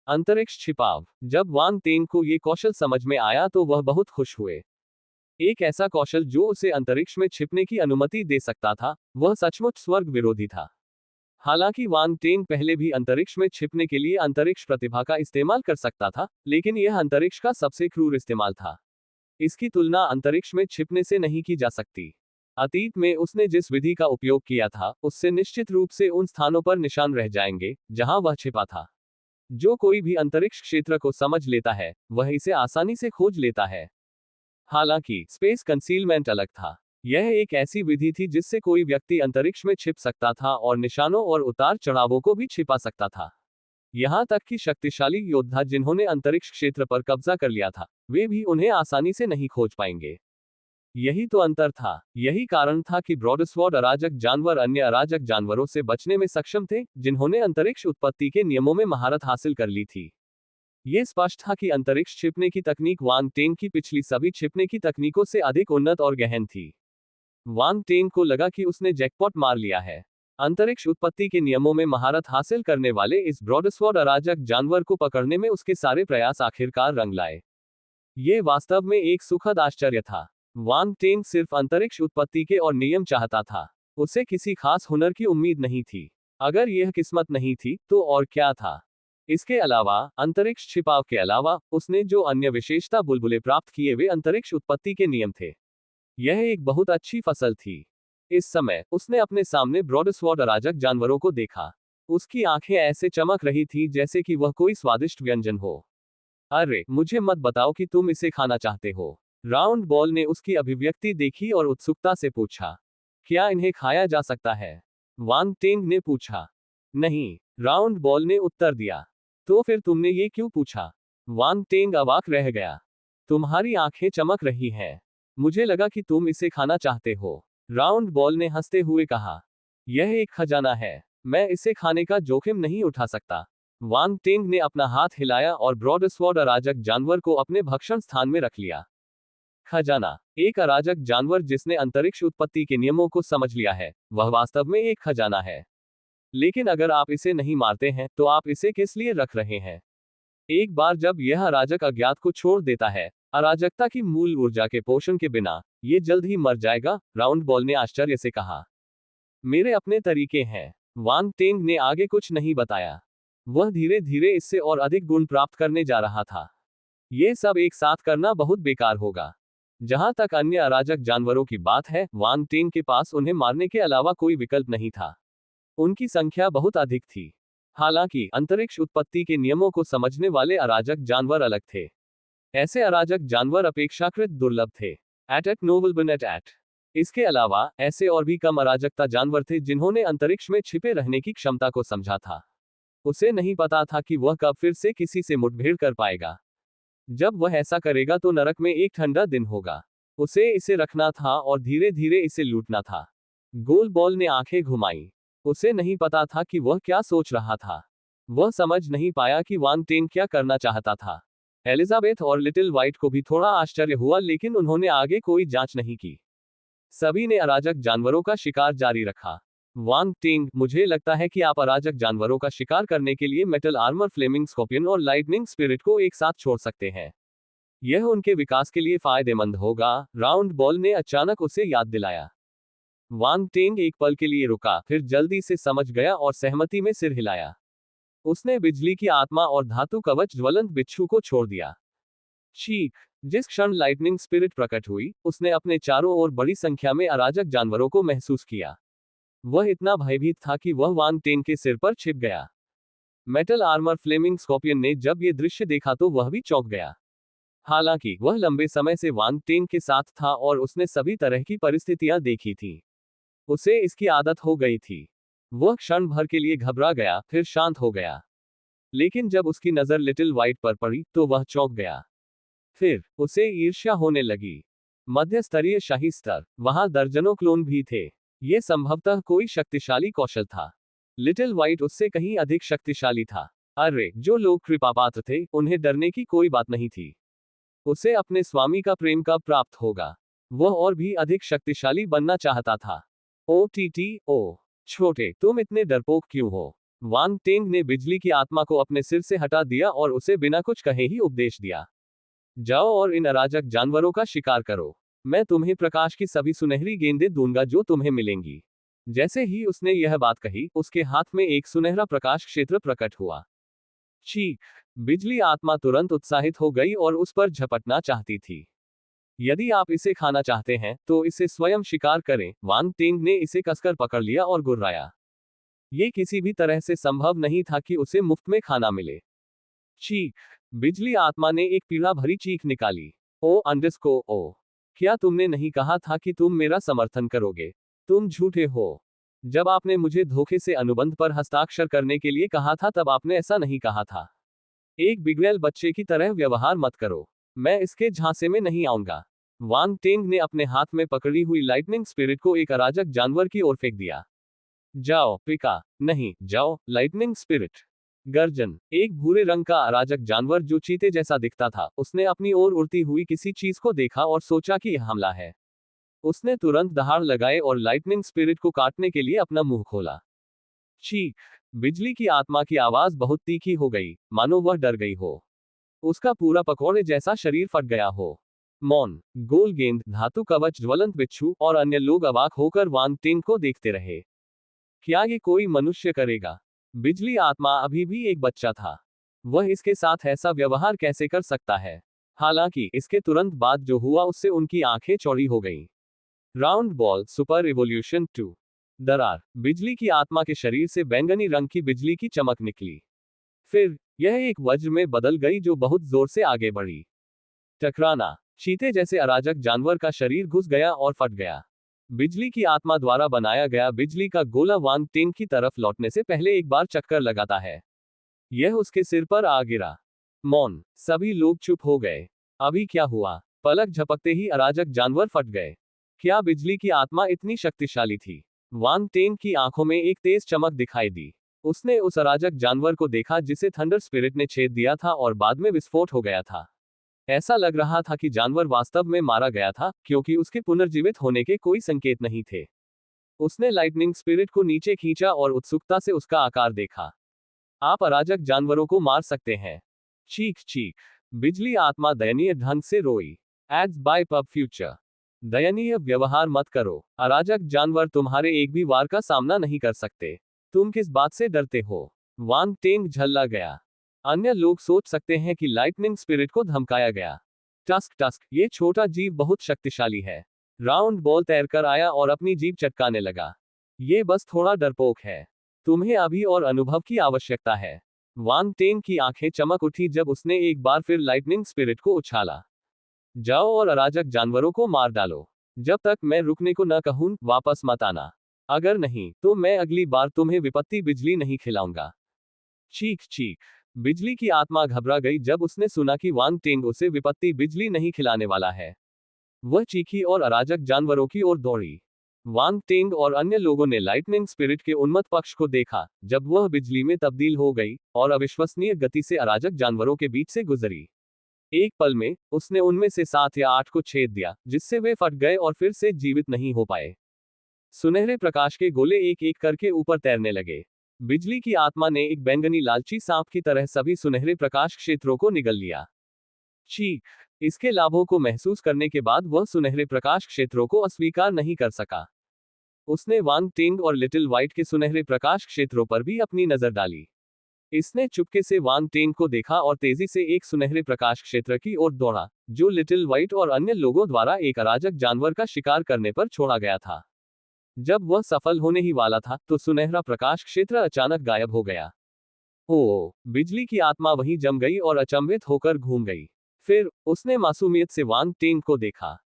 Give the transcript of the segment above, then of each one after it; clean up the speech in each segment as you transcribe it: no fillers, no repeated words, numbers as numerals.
अंतरिक्ष छिपाव। जब वांग तेन को ये कौशल समझ में आया तो वह बहुत खुश हुए। एक ऐसा कौशल जो उसे अंतरिक्ष में छिपने की अनुमति दे सकता था, वह सचमुच स्वर्ग विरोधी था। हालांकि वांग टेन पहले भी अंतरिक्ष में छिपने के लिए अंतरिक्ष प्रतिभा का इस्तेमाल कर सकता था, लेकिन यह अंतरिक्ष का सबसे क्रूर इस्तेमाल था। इसकी तुलना अंतरिक्ष में छिपने से नहीं की जा सकती। अतीत में उसने जिस विधि का उपयोग किया था, उससे निश्चित रूप से उन स्थानों पर निशान रह जाएंगे जहां वह छिपा था। जो कोई भी अंतरिक्ष क्षेत्र को समझ लेता है, वह इसे आसानी से खोज लेता है। हालांकि स्पेस कंसीलमेंट अलग था। यह एक ऐसी विधि थी जिससे कोई व्यक्ति अंतरिक्ष में छिप सकता था और निशानों और उतार चढ़ावों को भी छिपा सकता था। यहां तक कि शक्तिशाली योद्धा जिन्होंने अंतरिक्ष क्षेत्र पर कब्जा कर लिया था, वे भी उन्हें आसानी से नहीं खोज पाएंगे। यही तो अंतर था। यही कारण था कि ब्रॉडस्वॉर्ड अराजक जानवर अन्य अराजक जानवरों से बचने में सक्षम थे, जिन्होंने अंतरिक्ष उत्पत्ति के नियमों में महारत हासिल कर ली थी। ये स्पष्ट था कि अंतरिक्ष छिपने की तकनीक वांग टेन की पिछली सभी छिपने की तकनीकों से अधिक उन्नत और गहन थी। वांग टेन को लगा कि उसने जैकपॉट मार लिया है। अंतरिक्ष उत्पत्ति के नियमों में महारत हासिल करने वाले इस ब्रॉडस्वॉर्ड अराजक जानवर को पकड़ने में उसके सारे प्रयास आखिरकार रंग लाए। ये वास्तव में एक सुखद आश्चर्य था। वांग टेन सिर्फ अंतरिक्ष उत्पत्ति के और नियम चाहता था। उसे किसी खास हुनर की उम्मीद नहीं थी। अगर यह किस्मत नहीं थी तो और क्या था। इसके अलावा अंतरिक्ष छिपाव के अलावा उसने जो अन्य विशेषता बुलबुले प्राप्त किए वे अंतरिक्ष उत्पत्ति के नियम थे। यह एक बहुत अच्छी फसल थी। इस समय उसने अपने सामने ब्रॉडस्वॉर्ड अराजक जानवरों को देखा। उसकी आंखें ऐसे चमक रही थी जैसे कि वह कोई स्वादिष्ट व्यंजन हो। अरे मुझे मत बताओ कि तुम इसे खाना चाहते हो। राउंड बॉल ने उसकी अभिव्यक्ति देखी और उत्सुकता से पूछा, क्या इन्हें खाया जा सकता है? वांग टेंग ने पूछा। नहीं, राउंड बॉल ने उत्तर दिया। तो फिर तुमने ये क्यों पूछा? वांग टेंग अवाक रह गया। तुम्हारी आंखें चमक रही हैं। मुझे लगा कि तुम इसे खाना चाहते हो। राउंड बॉल ने हंसते हुए कहा, यह एक खजाना है। मैं इसे खाने का जोखिम नहीं उठा सकता। वांग टेंग ने अपना हाथ हिलाया और ब्रॉडस्वॉर्ड अराजक जानवर को अपने भक्षण स्थान में रख लिया। खजाना। एक अराजक जानवर जिसने अंतरिक्ष उत्पत्ति के नियमों को समझ लिया है, वह वास्तव में एक खजाना है। लेकिन अगर आप इसे नहीं मारते हैं तो आप इसे किस लिए रख रहे हैं? एक बार जब यह अराजक अज्ञात को छोड़ देता है, अराजकता की मूल ऊर्जा के पोषण के बिना, ये जल्द ही मर जाएगा, राउंड बॉल ने आश्चर्य से कहा। मेरे अपने तरीके हैं। वांग टेंग ने आगे कुछ नहीं बताया। वह धीरे धीरे इससे और अधिक गुण प्राप्त करने जा रहा था। ये सब एक साथ करना बहुत बेकार होगा। जहां तक अन्य अराजक जानवरों की बात है, वांग टेंग के पास उन्हें मारने के अलावा कोई विकल्प नहीं था। उनकी संख्या बहुत अधिक थी। हालांकि अंतरिक्ष उत्पत्ति के नियमों को समझने वाले अराजक जानवर अलग थे। ऐसे अराजक जानवर अपेक्षाकृत दुर्लभ थे। एट नोबल एट। इसके अलावा ऐसे और भी कम अराजकता जानवर थे जिन्होंने अंतरिक्ष में छिपे रहने की क्षमता को समझा था। उसे नहीं पता था कि वह कब फिर से किसी से मुठभेड़ कर पाएगा। जब वह ऐसा करेगा तो नरक में एक ठंडा दिन होगा। उसे इसे रखना था और धीरे धीरे इसे लूटना था। गोल बॉल ने आंखें घुमाई। उसे नहीं पता था कि वह क्या सोच रहा था। वह समझ नहीं पाया कि वांग टेंग क्या करना चाहता था। एलिजाबेथ और लिटिल व्हाइट को भी थोड़ा आश्चर्य हुआ, लेकिन उन्होंने आगे कोई जांच नहीं की। सभी ने अराजक जानवरों का शिकार जारी रखा। वांग टेंग, मुझे लगता है कि आप अराजक जानवरों का शिकार करने के लिए मेटल आर्मर, फ्लेमिंग स्कॉर्पियन और लाइटनिंग स्पिरिट को एक साथ छोड़ सकते हैं। यह उनके विकास के लिए फायदेमंद होगा, राउंड बॉल ने अचानक उसे याद दिलाया। वांग टेंग एक पल के लिए रुका, फिर जल्दी से समझ गया और सहमति में सिर हिलाया। उसने बिजली की आत्मा और धातु कवच ज्वलंत बिच्छू को छोड़ दिया। चीख। जिस क्षण लाइटनिंग स्पिरिट प्रकट हुई, उसने अपने चारों ओर बड़ी संख्या में अराजक जानवरों को महसूस किया। वह इतना भयभीत था कि वह वांग टेंग के सिर पर छिप गया। मेटल आर्मर, फ्लेमिंग स्कॉर्पियन ने जब ये दृश्य देखा तो वह भी चौंक गया। हालांकि वह लंबे समय से वांग टेंग के साथ था और उसने सभी तरह की परिस्थितियां देखी थी। उसे इसकी आदत हो गई थी। वह क्षण भर के लिए घबरा गया, फिर शांत हो गया। लेकिन जब उसकी नजर लिटिल व्हाइट पर पड़ी तो वह चौंक गया। फिर उसे ईर्ष्या होने लगी। मध्य स्तरीय शाही स्तर, वहां दर्जनों क्लोन भी थे। ये संभवतः कोई शक्तिशाली कौशल था। लिटिल व्हाइट उससे कहीं अधिक शक्तिशाली था। अरे, जो लोग कृपापात्र थे, उन्हें डरने की कोई बात नहीं थी। उसे अपने स्वामी का प्रेम कब प्राप्त होगा? वह और भी अधिक शक्तिशाली बनना चाहता था। ओ छोटे, तुम इतने डरपोक क्यों हो? वांग टेंग ने बिजली की आत्मा को अपने सिर से हटा दिया और उसे बिना कुछ कहे ही उपदेश दिया। जाओ और इन अराजक जानवरों का शिकार करो। मैं तुम्हें प्रकाश की सभी सुनहरी गेंदें दूंगा जो तुम्हें मिलेंगी। जैसे ही उसने यह बात कही, उसके हाथ में एक सुनहरा प्रकाश क्षेत्र प्रकट हुआ। चीख! बिजली आत्मा तुरंत उत्साहित हो गई और उस पर झपटना चाहती थी। यदि आप इसे खाना चाहते हैं, तो इसे स्वयं शिकार करें। वांग टेंग ने इसे कसकर पकड़ लिया और गुर्राया। ये किसी भी तरह से संभव नहीं था कि उसे मुफ्त में खाना मिले। चीख! बिजली आत्मा ने एक पीड़ा भरी चीख निकाली। ओ। क्या तुमने नहीं कहा था कि तुम मेरा समर्थन करोगे? तुम झूठे हो। जब आपने मुझे धोखे से अनुबंध पर हस्ताक्षर करने के लिए कहा था तब आपने ऐसा नहीं कहा था। एक बिगड़ैल बच्चे की तरह व्यवहार मत करो। मैं इसके झांसे में नहीं आऊंगा। वांग टेंग ने अपने हाथ में पकड़ी हुई लाइटनिंग स्पिरिट को एक अराजक जानवर की ओर फेंक दिया। जाओ, पिका। नहीं, जाओ, लाइटनिंग स्पिरिट। गर्जन। एक भूरे रंग का अराजक जानवर जो चीते जैसा दिखता था, उसने अपनी ओर उड़ती हुई किसी चीज को देखा और सोचा कि यह हमला है। उसने तुरंत दहाड़ लगाए और लाइटनिंग स्पिरिट को काटने के लिए अपना मुंह खोला। चीख! बिजली की आत्मा की आवाज बहुत तीखी हो गई, मानो वह डर गई हो। उसका पूरा पकौड़े जैसा शरीर फट गया हो। मौन, गोल गेंद, धातु कवच, ज्वलंत बिच्छू और अन्य लोग अवाक होकर वांग टेंग को देखते रहे। क्या ये कोई मनुष्य करेगा? बिजली आत्मा अभी भी एक बच्चा था। वह इसके साथ ऐसा व्यवहार कैसे कर सकता है? हालांकि इसके तुरंत बाद जो हुआ उससे उनकी आंखें चौड़ी हो गईं। Round ball super evolution 2। दरार। बिजली की आत्मा के शरीर से बैंगनी रंग की बिजली की चमक निकली। फिर यह एक वज्र में बदल गई जो बहुत जोर से आगे बढ़ी। टकराना। चीते जैसे अराजक जानवर का शरीर घुस गया और फट गया। बिजली की आत्मा द्वारा बनाया गया बिजली का गोला वांग टेंग की तरफ लौटने से पहले एक बार चक्कर लगाता है। यह उसके सिर पर आ गिरा। मौन। सभी लोग चुप हो गए। अभी क्या हुआ? पलक झपकते ही अराजक जानवर फट गए। क्या बिजली की आत्मा इतनी शक्तिशाली थी? वांग टेंग की आंखों में एक तेज चमक दिखाई दी। उसने उस अराजक जानवर को देखा जिसे थंडर स्पिरिट ने छेद दिया था और बाद में विस्फोट हो गया था। ऐसा लग रहा था कि जानवर वास्तव में मारा गया था, क्योंकि उसके पुनर्जीवित होने के कोई संकेत नहीं थे। उसने लाइटनिंग स्पिरिट को नीचे खींचा और उत्सुकता से उसका आकार देखा। आप अराजक जानवरों को मार सकते हैं। चीख चीख। बिजली आत्मा दयनीय ढंग से रोई। Ads by pub future. दयनीय व्यवहार मत करो। अराजक जानवर तुम्हारे एक भी वार का सामना नहीं कर सकते। तुम किस बात से डरते हो? वांग टेंग झल्ला गया। अन्य लोग सोच सकते हैं कि लाइटनिंग स्पिरिट को धमकाया गया। टस्क टस्क, ये छोटा जीव बहुत शक्तिशाली है। राउंड बॉल तैरकर आया और अपनी जीभ चटकाने लगा। ये बस थोड़ा डरपोक है। तुम्हें अभी और अनुभव की आवश्यकता है। वांग टेंग की आंखें चमक उठी जब उसने एक बार फिर लाइटनिंग स्पिरिट को उछाला। जाओ और अराजक जानवरों को मार डालो। जब तक मैं रुकने को न कहूं, वापस मत आना। अगर नहीं, तो मैं अगली बार तुम्हें विपत्ति बिजली नहीं खिलाऊंगा। चीख चीख। बिजली की आत्मा घबरा गई जब उसने सुना कि वांग टेंग उसे विपत्ति बिजली नहीं खिलाने वाला है। वह चीखी और अराजक जानवरों की ओर दौड़ी। वांग टेंग और अन्य लोगों ने लाइटनिंग स्पिरिट के उन्मत्त पक्ष को देखा, जब वह बिजली में तब्दील हो गई और अविश्वसनीय गति से अराजक जानवरों के बीच से गुजरी। एक पल में उसने उनमें से 7 या 8 को छेद दिया, जिससे वे फट गए और फिर से जीवित नहीं हो पाए। सुनहरे प्रकाश के गोले एक एक करके ऊपर तैरने लगे। बिजली की आत्मा ने एक बैंगनी लालची सांप की तरह सभी सुनहरे प्रकाश क्षेत्रों को निगल लिया। चीख। इसके लाभों को महसूस करने के बाद वह सुनहरे प्रकाश क्षेत्रों को अस्वीकार नहीं कर सका। उसने वांग टेंग और लिटिल व्हाइट के सुनहरे प्रकाश क्षेत्रों पर भी अपनी नजर डाली। इसने चुपके से वांग टेंग को देखा और तेजी से एक सुनहरे प्रकाश क्षेत्र की ओर दौड़ा, जो लिटिल व्हाइट और अन्य लोगों द्वारा एक अराजक जानवर का शिकार करने पर छोड़ा गया था। जब वह सफल होने ही वाला था, तो सुनहरा प्रकाश क्षेत्र अचानक गायब हो गया। ओह! बिजली की आत्मा वहीं जम गई और अचंभित होकर घूम गई। फिर उसने मासूमियत से वांग टेंग को देखा।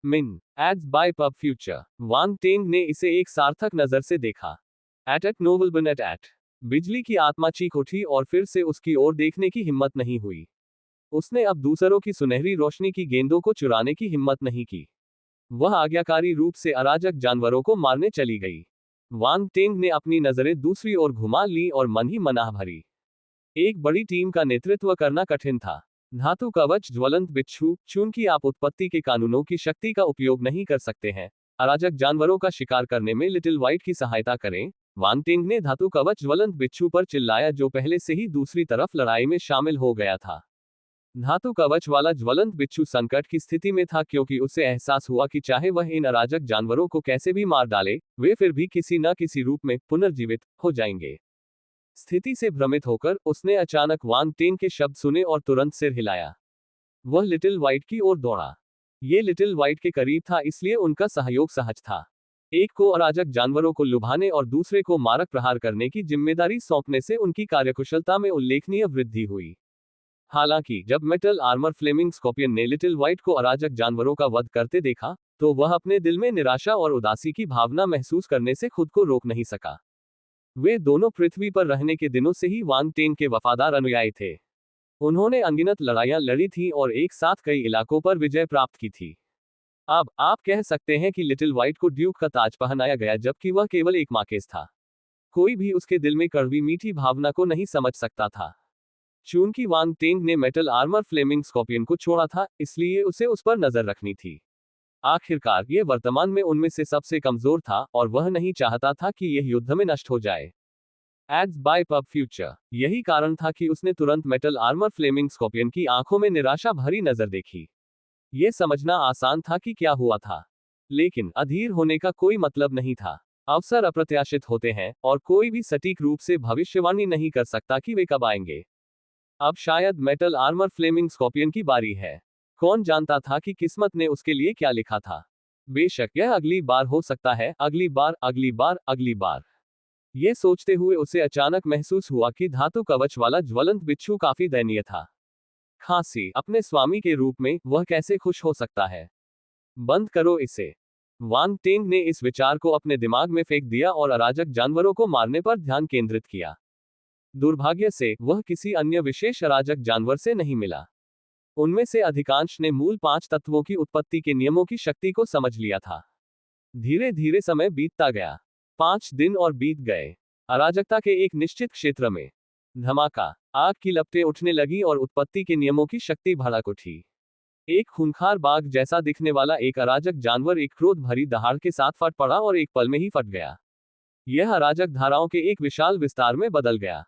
मिन ads by pub future. Wang tang ने इसे एक सार्थक नजर से देखा। एट नोबल बन एट। बिजली की आत्मा चीख उठी और फिर से उसकी ओर देखने की हिम्मत नहीं हुई। उसने अब दूसरों की सुनहरी रोशनी की गेंदों को चुराने की हिम्मत नहीं की। वह आज्ञाकारी रूप से अराजक जानवरों को मारने चली गई। वांग टेंग ने अपनी नजरें दूसरी ओर घुमा ली और मन ही मनाह भरी। एक बड़ी टीम का नेतृत्व करना कठिन था। धातु कवच, ज्वलंत बिच्छू, चूंकि आप उत्पत्ति के कानूनों की शक्ति का उपयोग नहीं कर सकते हैं, अराजक जानवरों का शिकार करने में लिटिल व्हाइट की सहायता करें, वांग टेंग ने धातु कवच ज्वलंत बिच्छू पर चिल्लाया जो पहले से ही दूसरी तरफ लड़ाई में शामिल हो गया था। धातु कवच वाला ज्वलंत बिच्छू संकट की स्थिति में था क्योंकि उसे एहसास हुआ कि चाहे वह इन अराजक जानवरों को कैसे भी मार डाले, वे फिर भी किसी न किसी रूप में पुनर्जीवित हो जाएंगे। स्थिति से भ्रमित होकर उसने अचानक वांग टेंग के शब्द सुने और तुरंत सिर हिलाया। वह लिटिल व्हाइट की ओर दौड़ा। ये लिटिल व्हाइट के करीब था इसलिए उनका सहयोग सहज था। एक को अराजक जानवरों को लुभाने और दूसरे को मारक प्रहार करने की जिम्मेदारी सौंपने से उनकी कार्यकुशलता में उल्लेखनीय वृद्धि हुई। हालांकि जब मेटल आर्मर फ्लेमिंग स्कॉर्पियन ने लिटिल व्हाइट को अराजक जानवरों का वध करते देखा, तो वह अपने दिल में निराशा और उदासी की भावना महसूस करने से खुद को रोक नहीं सका। वे दोनों पृथ्वी पर रहने के दिनों से ही वांग टेंग के वफादार अनुयायी थे। उन्होंने अनगिनत लड़ाइयां लड़ी थीं और एक साथ कई इलाकों पर विजय प्राप्त की थी। अब आप कह सकते हैं कि लिटिल व्हाइट को ड्यूक का ताज पहनाया गया जबकि वह केवल एक माकेस था। कोई भी उसके दिल में कड़वी मीठी भावना को नहीं समझ सकता था। चूंकि वांग टेंग ने मेटल आर्मर फ्लेमिंग स्कॉर्पियन को छोड़ा था, इसलिए उसे उस पर नजर रखनी थी। आखिरकार यह वर्तमान में उनमें से सबसे कमजोर था और वह नहीं चाहता था कि यह युद्ध में नष्ट हो जाए। Ads by pub future. यही कारण था कि उसने तुरंत मेटल आर्मर फ्लेमिंग स्कॉर्पियन की आंखों में निराशा भरी नजर देखी। यह समझना आसान था कि क्या हुआ था, लेकिन अधीर होने का कोई मतलब नहीं था। अवसर अप्रत्याशित होते हैं और कोई भी सटीक रूप से भविष्यवाणी नहीं कर सकता कि वे कब आएंगे। अब शायद मेटल आर्मर फ्लेमिंग स्कॉर्पियन की बारी है। कौन जानता था कि किस्मत ने उसके लिए क्या लिखा था। बेशक यह अगली बार हो सकता है, अगली बार, अगली बार, अगली बार। ये सोचते हुए उसे अचानक महसूस हुआ कि धातु कवच वाला ज्वलंत बिच्छू काफी दयनीय था। खांसी अपने स्वामी के रूप में वह कैसे खुश हो सकता है। बंद करो इसे। वांग टेंग ने इस विचार को अपने दिमाग में फेंक दिया और अराजक जानवरों को मारने पर ध्यान केंद्रित किया। दुर्भाग्य से वह किसी अन्य विशेष अराजक जानवर से नहीं मिला। उनमें से अधिकांश ने मूल 5 तत्वों की उत्पत्ति के नियमों की शक्ति को समझ लिया था। धीरे धीरे समय बीतता गया। 5 दिन और बीत गए। अराजकता के एक निश्चित क्षेत्र में धमाका, आग की लपटें उठने लगी और उत्पत्ति के नियमों की शक्ति भड़क उठी। एक खूंखार बाघ जैसा दिखने वाला एक अराजक जानवर एक क्रोध भरी दहाड़ के साथ फट पड़ा और एक पल में ही फट गया। यह अराजक धाराओं के एक विशाल विस्तार में बदल गया।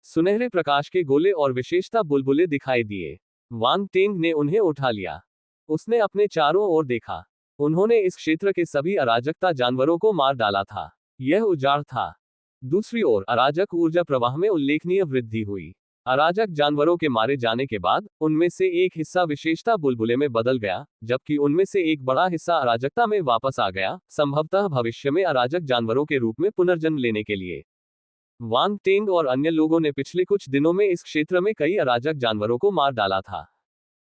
सुनहरे प्रकाश के गोले और विशेषता बुलबुले दिखाई दिए। वांग टेंग ने उन्हें उठा लिया। उसने अपने चारों ओर देखा। उन्होंने इस क्षेत्र के सभी अराजकता जानवरों को मार डाला था। यह उजाड़ था। दूसरी ओर अराजक ऊर्जा प्रवाह में उल्लेखनीय वृद्धि हुई। अराजक जानवरों के मारे जाने के बाद उनमें से एक हिस्सा विशेषता बुलबुले में बदल गया, जबकि उनमें से एक बड़ा हिस्सा अराजकता में वापस आ गया, संभवतः भविष्य में अराजक जानवरों के रूप में पुनर्जन्म लेने के लिए। वांग टेंग और अन्य लोगों ने पिछले कुछ दिनों में इस क्षेत्र में कई अराजक जानवरों को मार डाला था।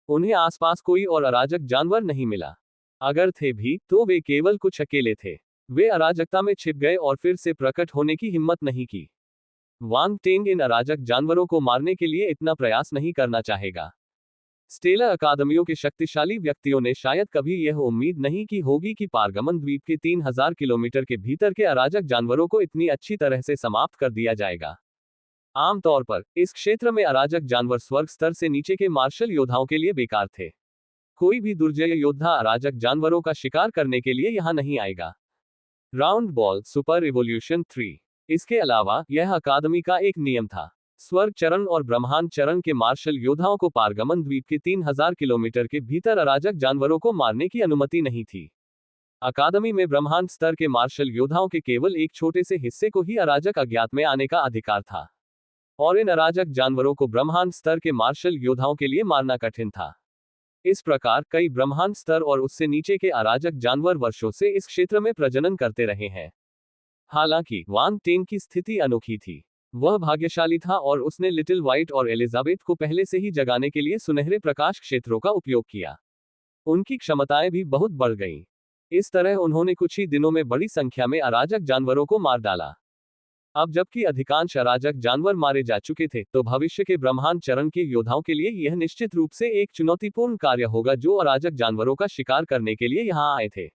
उन्हें आसपास कोई और अराजक जानवर नहीं मिला। अगर थे भी, तो वे केवल कुछ अकेले थे। वे अराजकता में छिप गए और फिर से प्रकट होने की हिम्मत नहीं की। वांग टेंग इन अराजक जानवरों को मारने के लिए इतना प्रयास नहीं करना चाहेगा। स्टेलर अकादमियों के शक्तिशाली व्यक्तियों ने शायद कभी यह उम्मीद नहीं की होगी कि पारगमन द्वीप के 3000 किलोमीटर के भीतर के अराजक जानवरों को इतनी अच्छी तरह से समाप्त कर दिया जाएगा। आमतौर पर इस क्षेत्र में अराजक जानवर स्वर्ग स्तर से नीचे के मार्शल योद्धाओं के लिए बेकार थे। कोई भी दुर्जय योद्धा अराजक जानवरों का शिकार करने के लिए यहां नहीं आएगा। Round ball super evolution 3। इसके अलावा यह अकादमी का एक नियम था। स्वर्ग चरण और ब्रह्मांड चरण के मार्शल योद्धाओं को पारगमन द्वीप के 3000 किलोमीटर के भीतर अराजक जानवरों को मारने की अनुमति नहीं थी। अकादमी में ब्रह्मांड स्तर के मार्शल योद्धाओं के केवल एक छोटे से हिस्से को ही अराजक अज्ञात में आने का अधिकार था, और इन अराजक जानवरों को ब्रह्मांड स्तर के मार्शल योद्धाओं के लिए मारना कठिन था। इस प्रकार कई ब्रह्मांड स्तर और उससे नीचे के अराजक जानवर वर्षों से इस क्षेत्र में प्रजनन करते रहे हैं। हालांकि वांग टेंग की स्थिति अनोखी थी। वह भाग्यशाली था और उसने लिटिल व्हाइट और एलिजाबेथ को पहले से ही जगाने के लिए सुनहरे प्रकाश क्षेत्रों का उपयोग किया। उनकी क्षमताएं भी बहुत बढ़ गईं। इस तरह उन्होंने कुछ ही दिनों में बड़ी संख्या में अराजक जानवरों को मार डाला। अब जबकि अधिकांश अराजक जानवर मारे जा चुके थे, तो भविष्य के ब्रह्मांड चरण के योद्धाओं के लिए यह निश्चित रूप से एक चुनौतीपूर्ण कार्य होगा जो अराजक जानवरों का शिकार करने के लिए यहां आए थे।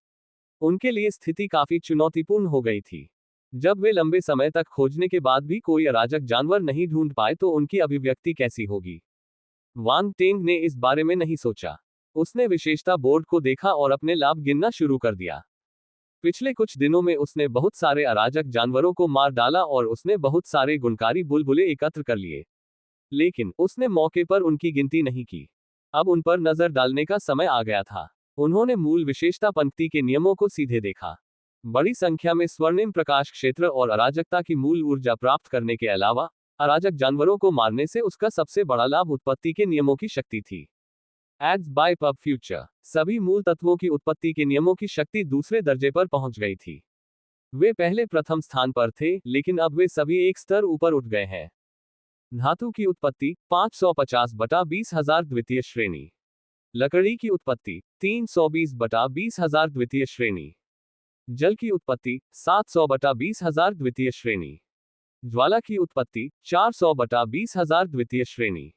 उनके लिए स्थिति काफी चुनौतीपूर्ण हो गई थी। जब वे लंबे समय तक खोजने के बाद भी कोई अराजक जानवर नहीं ढूंढ पाए तो उनकी अभिव्यक्ति कैसी होगी। वांग टेंग ने इस बारे में नहीं सोचा। उसने विशेषता बोर्ड को देखा और अपने लाभ गिनना शुरू कर दिया। पिछले कुछ दिनों में उसने बहुत सारे अराजक जानवरों को मार डाला और उसने बहुत सारे गुणकारी बुलबुले एकत्र कर लिए, लेकिन उसने मौके पर उनकी गिनती नहीं की। अब उन पर नजर डालने का समय आ गया था। उन्होंने मूल विशेषता पंक्ति के नियमों को सीधे देखा। बड़ी संख्या में स्वर्णिम प्रकाश क्षेत्र और अराजकता की मूल ऊर्जा प्राप्त करने के अलावा अराजक जानवरों को मारने से उसका सबसे बड़ा लाभ उत्पत्ति के नियमों की शक्ति थी। एड्स बाय पब फ्यूचर, सभी मूल तत्वों की उत्पत्ति के नियमों की शक्ति दूसरे दर्जे पर पहुंच गई थी। वे पहले प्रथम स्थान पर थे, लेकिन अब वे सभी एक स्तर ऊपर उठ गए हैं। धातु की उत्पत्ति 550/20,000 द्वितीय श्रेणी। लकड़ी की उत्पत्ति 320/20,000 द्वितीय श्रेणी। जल की उत्पत्ति 700/20,000 द्वितीय श्रेणी। ज्वाला की उत्पत्ति 400/20,000 द्वितीय श्रेणी।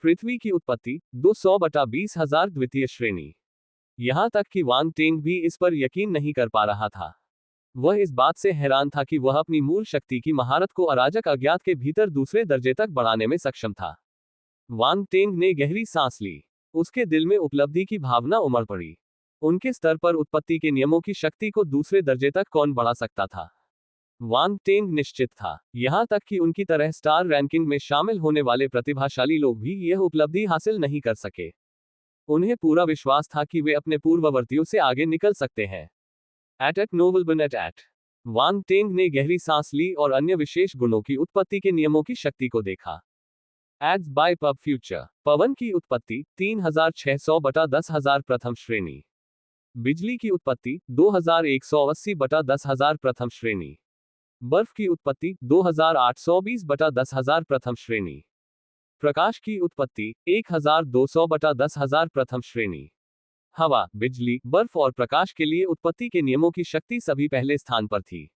पृथ्वी की उत्पत्ति 200/20,000 द्वितीय श्रेणी। यहां तक कि वांग टेंग भी इस पर यकीन नहीं कर पा रहा था। वह इस बात से हैरान था कि वह अपनी मूल शक्ति की महारत को अराजक अज्ञात के भीतर दूसरे दर्जे तक बढ़ाने में सक्षम था। वांग टेंग ने गहरी सांस ली। उसके दिल में उपलब्धि की भावना उमड़ पड़ी। उनके स्तर पर उत्पत्ति के नियमों की शक्ति को दूसरे दर्जे तक कौन बढ़ा सकता था? वांग टेंग निश्चित था। यहां तक कि उनकी तरह स्टार रैंकिंग में शामिल होने वाले प्रतिभाशाली लोग भी यह उपलब्धि हासिल नहीं कर सके। उन्हें पूरा विश्वास था कि वे अपने पूर्ववर्तियों से आगे निकल सकते हैं। एट नोबल एट वांग टेंग ने गहरी सांस ली और अन्य विशेष गुणों की उत्पत्ति के नियमों की शक्ति को देखा। एड्स बाय पब फ्यूचर, पवन की उत्पत्ति 3600/10,000 प्रथम श्रेणी। बिजली की उत्पत्ति 2180/10,000 प्रथम श्रेणी। बर्फ की उत्पत्ति 2820/10,000 प्रथम श्रेणी। प्रकाश की उत्पत्ति 1200/10,000 प्रथम श्रेणी। हवा, बिजली, बर्फ और प्रकाश के लिए उत्पत्ति के नियमों की शक्ति सभी पहले स्थान पर थी।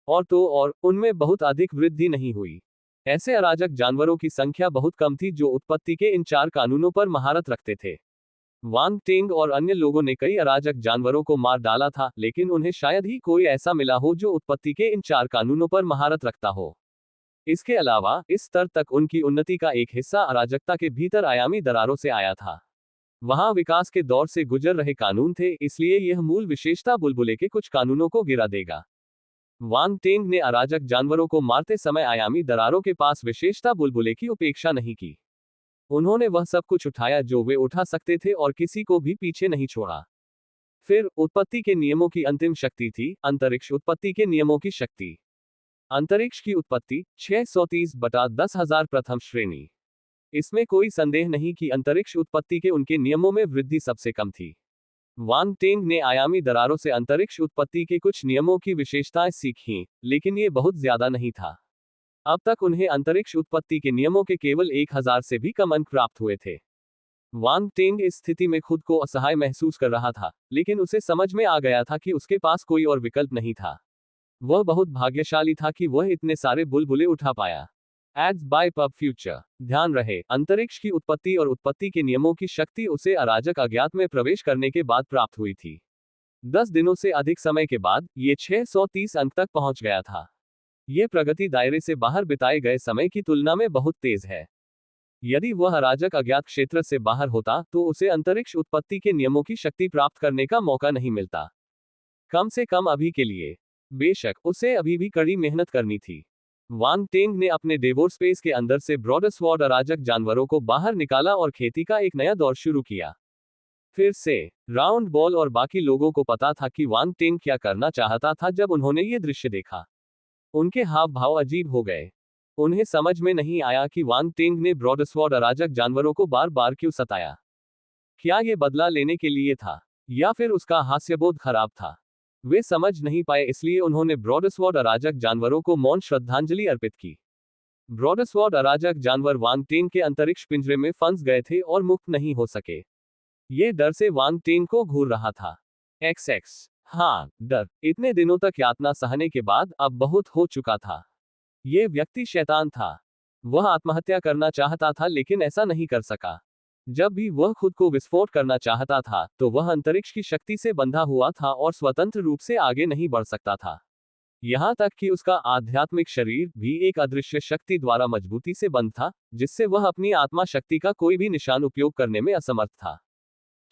और उनमें बहुत अधिक वृद्धि नहीं हुई। ऐसे अराजक जानवरों की संख्या बहुत कम थी जो उत्पत्ति के इन 4 कानूनों पर महारत रखते थे। वांग टेंग और अन्य लोगों ने कई अराजक जानवरों को मार डाला था, लेकिन उन्हें शायद ही कोई ऐसा मिला हो जो उत्पत्ति के इन 4 कानूनों पर महारत रखता हो। इसके अलावा इस स्तर तक उनकी उन्नति का एक हिस्सा अराजकता के भीतर आयामी दरारों से आया था। वहां विकास के दौर से गुजर रहे कानून थे, इसलिए यह मूल विशेषता बुलबुले के कुछ कानूनों को गिरा देगा। वांग टेंग ने अराजक जानवरों को मारते समय आयामी दरारों के पास विशेषता बुलबुले की उपेक्षा नहीं की। उन्होंने वह सब कुछ उठाया जो वे उठा सकते थे और किसी को भी पीछे नहीं छोड़ा। फिर उत्पत्ति के नियमों की अंतिम शक्ति थी अंतरिक्ष उत्पत्ति के नियमों की शक्ति। अंतरिक्ष की उत्पत्ति 630/10,000 प्रथम श्रेणी। इसमें कोई संदेह नहीं कि अंतरिक्ष उत्पत्ति के उनके नियमों में वृद्धि सबसे कम थी। वांग टेंग ने आयामी दरारों से अंतरिक्ष उत्पत्ति के कुछ नियमों की विशेषताएं सीखीं, लेकिन ये बहुत ज्यादा नहीं था। अब तक उन्हें अंतरिक्ष उत्पत्ति के नियमों के केवल 1000 से भी कम अंक प्राप्त हुए थे। वांग टेंग इस स्थिति में खुद को असहाय महसूस कर रहा था, लेकिन उसे समझ में आ गया था कि उसके पास कोई और विकल्प नहीं था। वह बहुत भाग्यशाली था कि वह इतने सारे बुलबुले उठा पाया। एड्स बाय पब फ्यूचर, ध्यान रहे, अंतरिक्ष की उत्पत्ति और उत्पत्ति के नियमों की शक्ति उसे अराजक अज्ञात में प्रवेश करने के बाद प्राप्त हुई थी। 10 दिनों से अधिक समय के बाद ये 630 अंक तक पहुंच गया था। यह प्रगति दायरे से बाहर बिताए गए समय की तुलना में बहुत तेज है। यदि वह अराजक अज्ञात क्षेत्र से बाहर होता तो उसे अंतरिक्ष उत्पत्ति के नियमों की शक्ति प्राप्त करने का मौका नहीं मिलता, कम से कम अभी के लिए। बेशक उसे अभी भी कड़ी मेहनत करनी थी। वांग टेंग ने अपने डेवोर स्पेस के अंदर से ब्रॉडस्वॉर्ड अराजक जानवरों को बाहर निकाला और खेती का एक नया दौर शुरू किया। फिर से राउंड बॉल और बाकी लोगों को पता था कि वांग टेंग क्या करना चाहता था। जब उन्होंने ये दृश्य देखा, उनके हाव भाव अजीब हो गए। उन्हें समझ में नहीं आया कि वांग टेंग ने ब्रॉडस्वॉर्ड अराजक जानवरों को बार बार क्यों सताया। क्या ये बदला लेने के लिए था, या फिर उसका हास्यबोध खराब था? वे समझ नहीं पाए, इसलिए उन्होंने ब्रॉडस्वॉर्ड अराजक जानवरों को मौन श्रद्धांजलि अर्पित की। ब्रॉडस्वॉर्ड अराजक जानवर वांग टेंग के अंतरिक्ष पिंजरे में फंस गए थे और मुक्त नहीं हो सके। ये डर से वांग टेंग को घूर रहा था। XX, हाँ, डर। इतने दिनों तक यातना सहने के बाद अब बहुत हो चुका था। ये व्यक्ति शैतान था। वह आत्महत्या करना चाहता था, लेकिन ऐसा नहीं कर सका। जब भी वह खुद को विस्फोट करना चाहता था, तो वह अंतरिक्ष की शक्ति से बंधा हुआ था और स्वतंत्र रूप से आगे नहीं बढ़ सकता था। यहां तक कि उसका आध्यात्मिक शरीर भी एक अदृश्य शक्ति द्वारा मजबूती से बंद था, जिससे वह अपनी आत्मा शक्ति का कोई भी निशान उपयोग करने में असमर्थ था।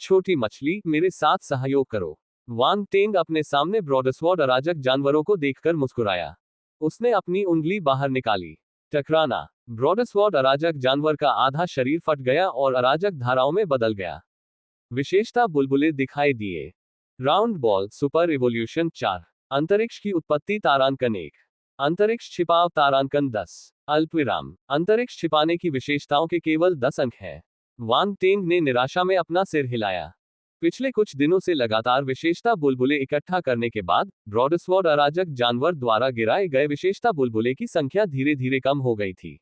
छोटी मछली, मेरे साथ सहयोग करो। वांग टेंग अपने सामने ब्रॉडस्वॉर्ड अराजक जानवरों को देखकर मुस्कुराया। उसने अपनी उंगली बाहर निकाली। टकराना। ब्रॉडस्वॉर्ड अराजक जानवर का आधा शरीर फट गया और अराजक धाराओं में बदल गया। विशेषता बुलबुले दिखाई दिए। Round ball super evolution 4। अंतरिक्ष की उत्पत्ति तारांकन 1। अंतरिक्ष छिपाव तारांकन 10। अल्पविराम। अंतरिक्ष छिपाने की विशेषताओं के केवल 10 अंक हैं। वांग टेंग ने निराशा में अपना सिर हिलाया। पिछले कुछ दिनों से लगातार विशेषता बुलबुले इकट्ठा करने के बाद ब्रॉडस्वॉर्ड अराजक जानवर द्वारा गिराए गए विशेषता बुलबुले की संख्या धीरे धीरे कम हो गई थी।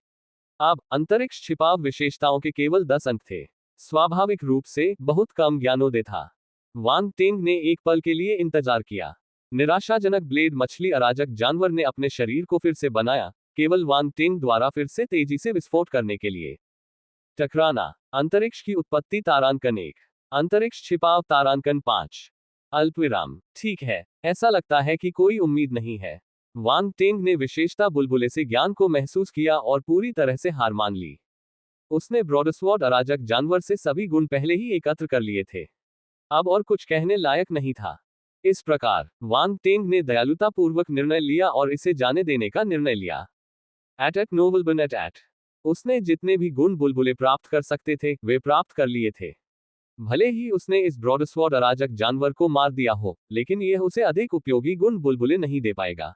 अब अंतरिक्ष छिपाव विशेषताओं के केवल 10 अंक थे। स्वाभाविक रूप से बहुत कम ज्ञानोदय था। वांग टेंग ने एक पल के लिए इंतजार किया। निराशाजनक ब्लेड मछली अराजक जानवर ने अपने शरीर को फिर से बनाया, केवल वांग टेंग द्वारा फिर से तेजी से विस्फोट करने के लिए। टकराना। अंतरिक्ष की उत्पत्ति तारांकन 1। अंतरिक्ष छिपाव तारांकन 5। अल्पविराम। ठीक है, ऐसा लगता है कि कोई उम्मीद नहीं है। वांग टेंग ने विशेषता बुलबुले से ज्ञान को महसूस किया और पूरी तरह से हार मान ली। उसने ब्रॉडस्वॉर्ड अराजक जानवर से सभी गुण पहले ही एकत्र कर लिए थे। अब और कुछ कहने लायक नहीं था। इस प्रकार वांग टेंग ने दयालुतापूर्वक निर्णय लिया और इसे जाने देने का निर्णय लिया। एट नोबल एट। उसने जितने भी गुण बुलबुले प्राप्त कर सकते थे वे प्राप्त कर लिए थे। भले ही उसने इस ब्रॉडस्वॉर्ड अराजक जानवर को मार दिया हो, लेकिन यह उसे अधिक उपयोगी गुण बुलबुले नहीं दे पाएगा।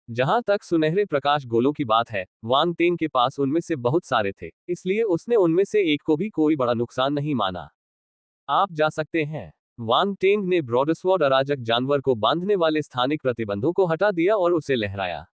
जहां तक सुनहरे प्रकाश गोलों की बात है, वांग टेंग के पास उनमें से बहुत सारे थे, इसलिए उसने उनमें से एक को भी कोई बड़ा नुकसान नहीं माना। आप जा सकते हैं। वांग टेंग ने ब्रॉडस्वॉर्ड अराजक जानवर को बांधने वाले स्थानिक प्रतिबंधों को हटा दिया और उसे लहराया।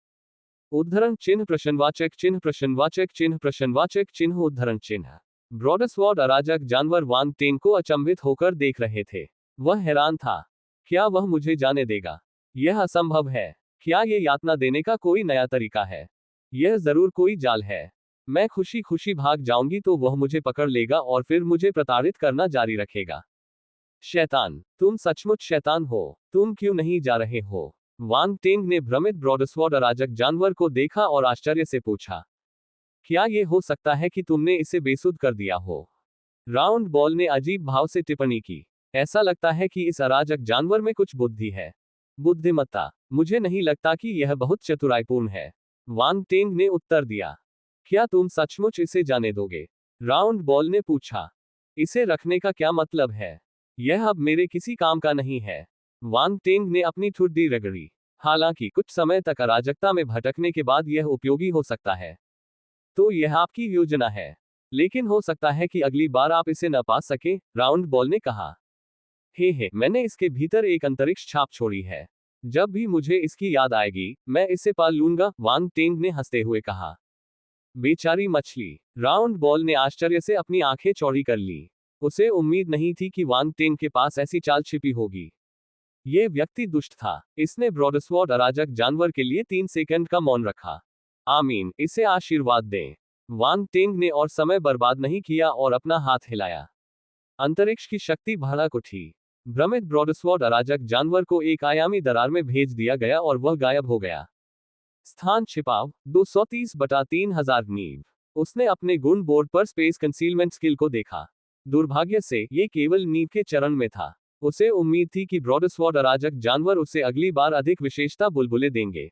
उद्धरण चिन्ह प्रश्नवाचक चिन्ह प्रश्नवाचक चिन्ह प्रश्नवाचक चिन्ह उद्धरण चिन्ह। ब्रॉडस्वॉर्ड अराजक जानवर वांग टेंग को अचंभित होकर देख रहे थे। वह हैरान था। क्या वह मुझे जाने देगा? यह असंभव है। क्या ये यातना देने का कोई नया तरीका है? यह जरूर कोई जाल है। मैं खुशी खुशी भाग जाऊंगी तो वह मुझे पकड़ लेगा और फिर मुझे प्रताड़ित करना जारी रखेगा। शैतान, तुम सचमुच शैतान हो। तुम क्यों नहीं जा रहे हो? वांग टेंग ने भ्रमित ब्रॉडस्वॉर्ड अराजक जानवर को देखा और आश्चर्य से पूछा। क्या यह हो सकता है कि तुमने इसे बेसुध कर दिया हो? राउंड बॉल ने अजीब भाव से टिप्पणी की। ऐसा लगता है कि इस अराजक जानवर में कुछ बुद्धि है। बुद्धिमत्ता? मुझे नहीं लगता कि यह बहुत चतुराईपूर्ण है। वांग टेंग ने उत्तर दिया। क्या तुम सचमुच इसे जाने दोगे? राउंड बॉल ने पूछा। इसे रखने का क्या मतलब है? यह अब मेरे किसी काम का नहीं है। वांग टेंग ने अपनी ठुड्डी रगड़ी। हालांकि कुछ समय तक अराजकता में भटकने के बाद यह उपयोगी हो सकता है। तो यह आपकी योजना है, लेकिन हो सकता है कि अगली बार आप इसे न पा सके, राउंड बॉल ने कहा। हे, मैंने इसके भीतर एक अंतरिक्ष छाप छोड़ी है। जब भी मुझे इसकी याद आएगी, मैं इसे पाल लूंगा, वांग टेंग ने हंसते हुए कहा। बेचारी मछली। राउंड बॉल ने आश्चर्य से अपनी आंखें चौड़ी कर ली। उसे उम्मीद नहीं थी कि वांग टेंग के पास ऐसी चाल छिपी होगी। ये व्यक्ति दुष्ट था। इसने ब्रॉडस्वॉर्ड अराजक जानवर के लिए 3 सेकंड का मौन रखा। आमीन, इसे आशीर्वाद दें। वांग टेंग ने और समय बर्बाद नहीं किया और अपना हाथ हिलाया। अंतरिक्ष की शक्ति भड़क उठी। भ्रमित ब्रॉडस्वॉर्ड अराजक जानवर को एक आयामी दरार में भेज दिया गया और वह गायब हो गया। स्थान छिपाव 230/3000 नींव। उसने अपने गुण बोर्ड पर स्पेस कंसीलमेंट स्किल को देखा। दुर्भाग्य से ये केवल नींव के चरण में था। उसे उम्मीद थी कि ब्रॉडस्वॉर्ड अराजक जानवर उसे अगली बार अधिक विशेषता बुलबुले देंगे।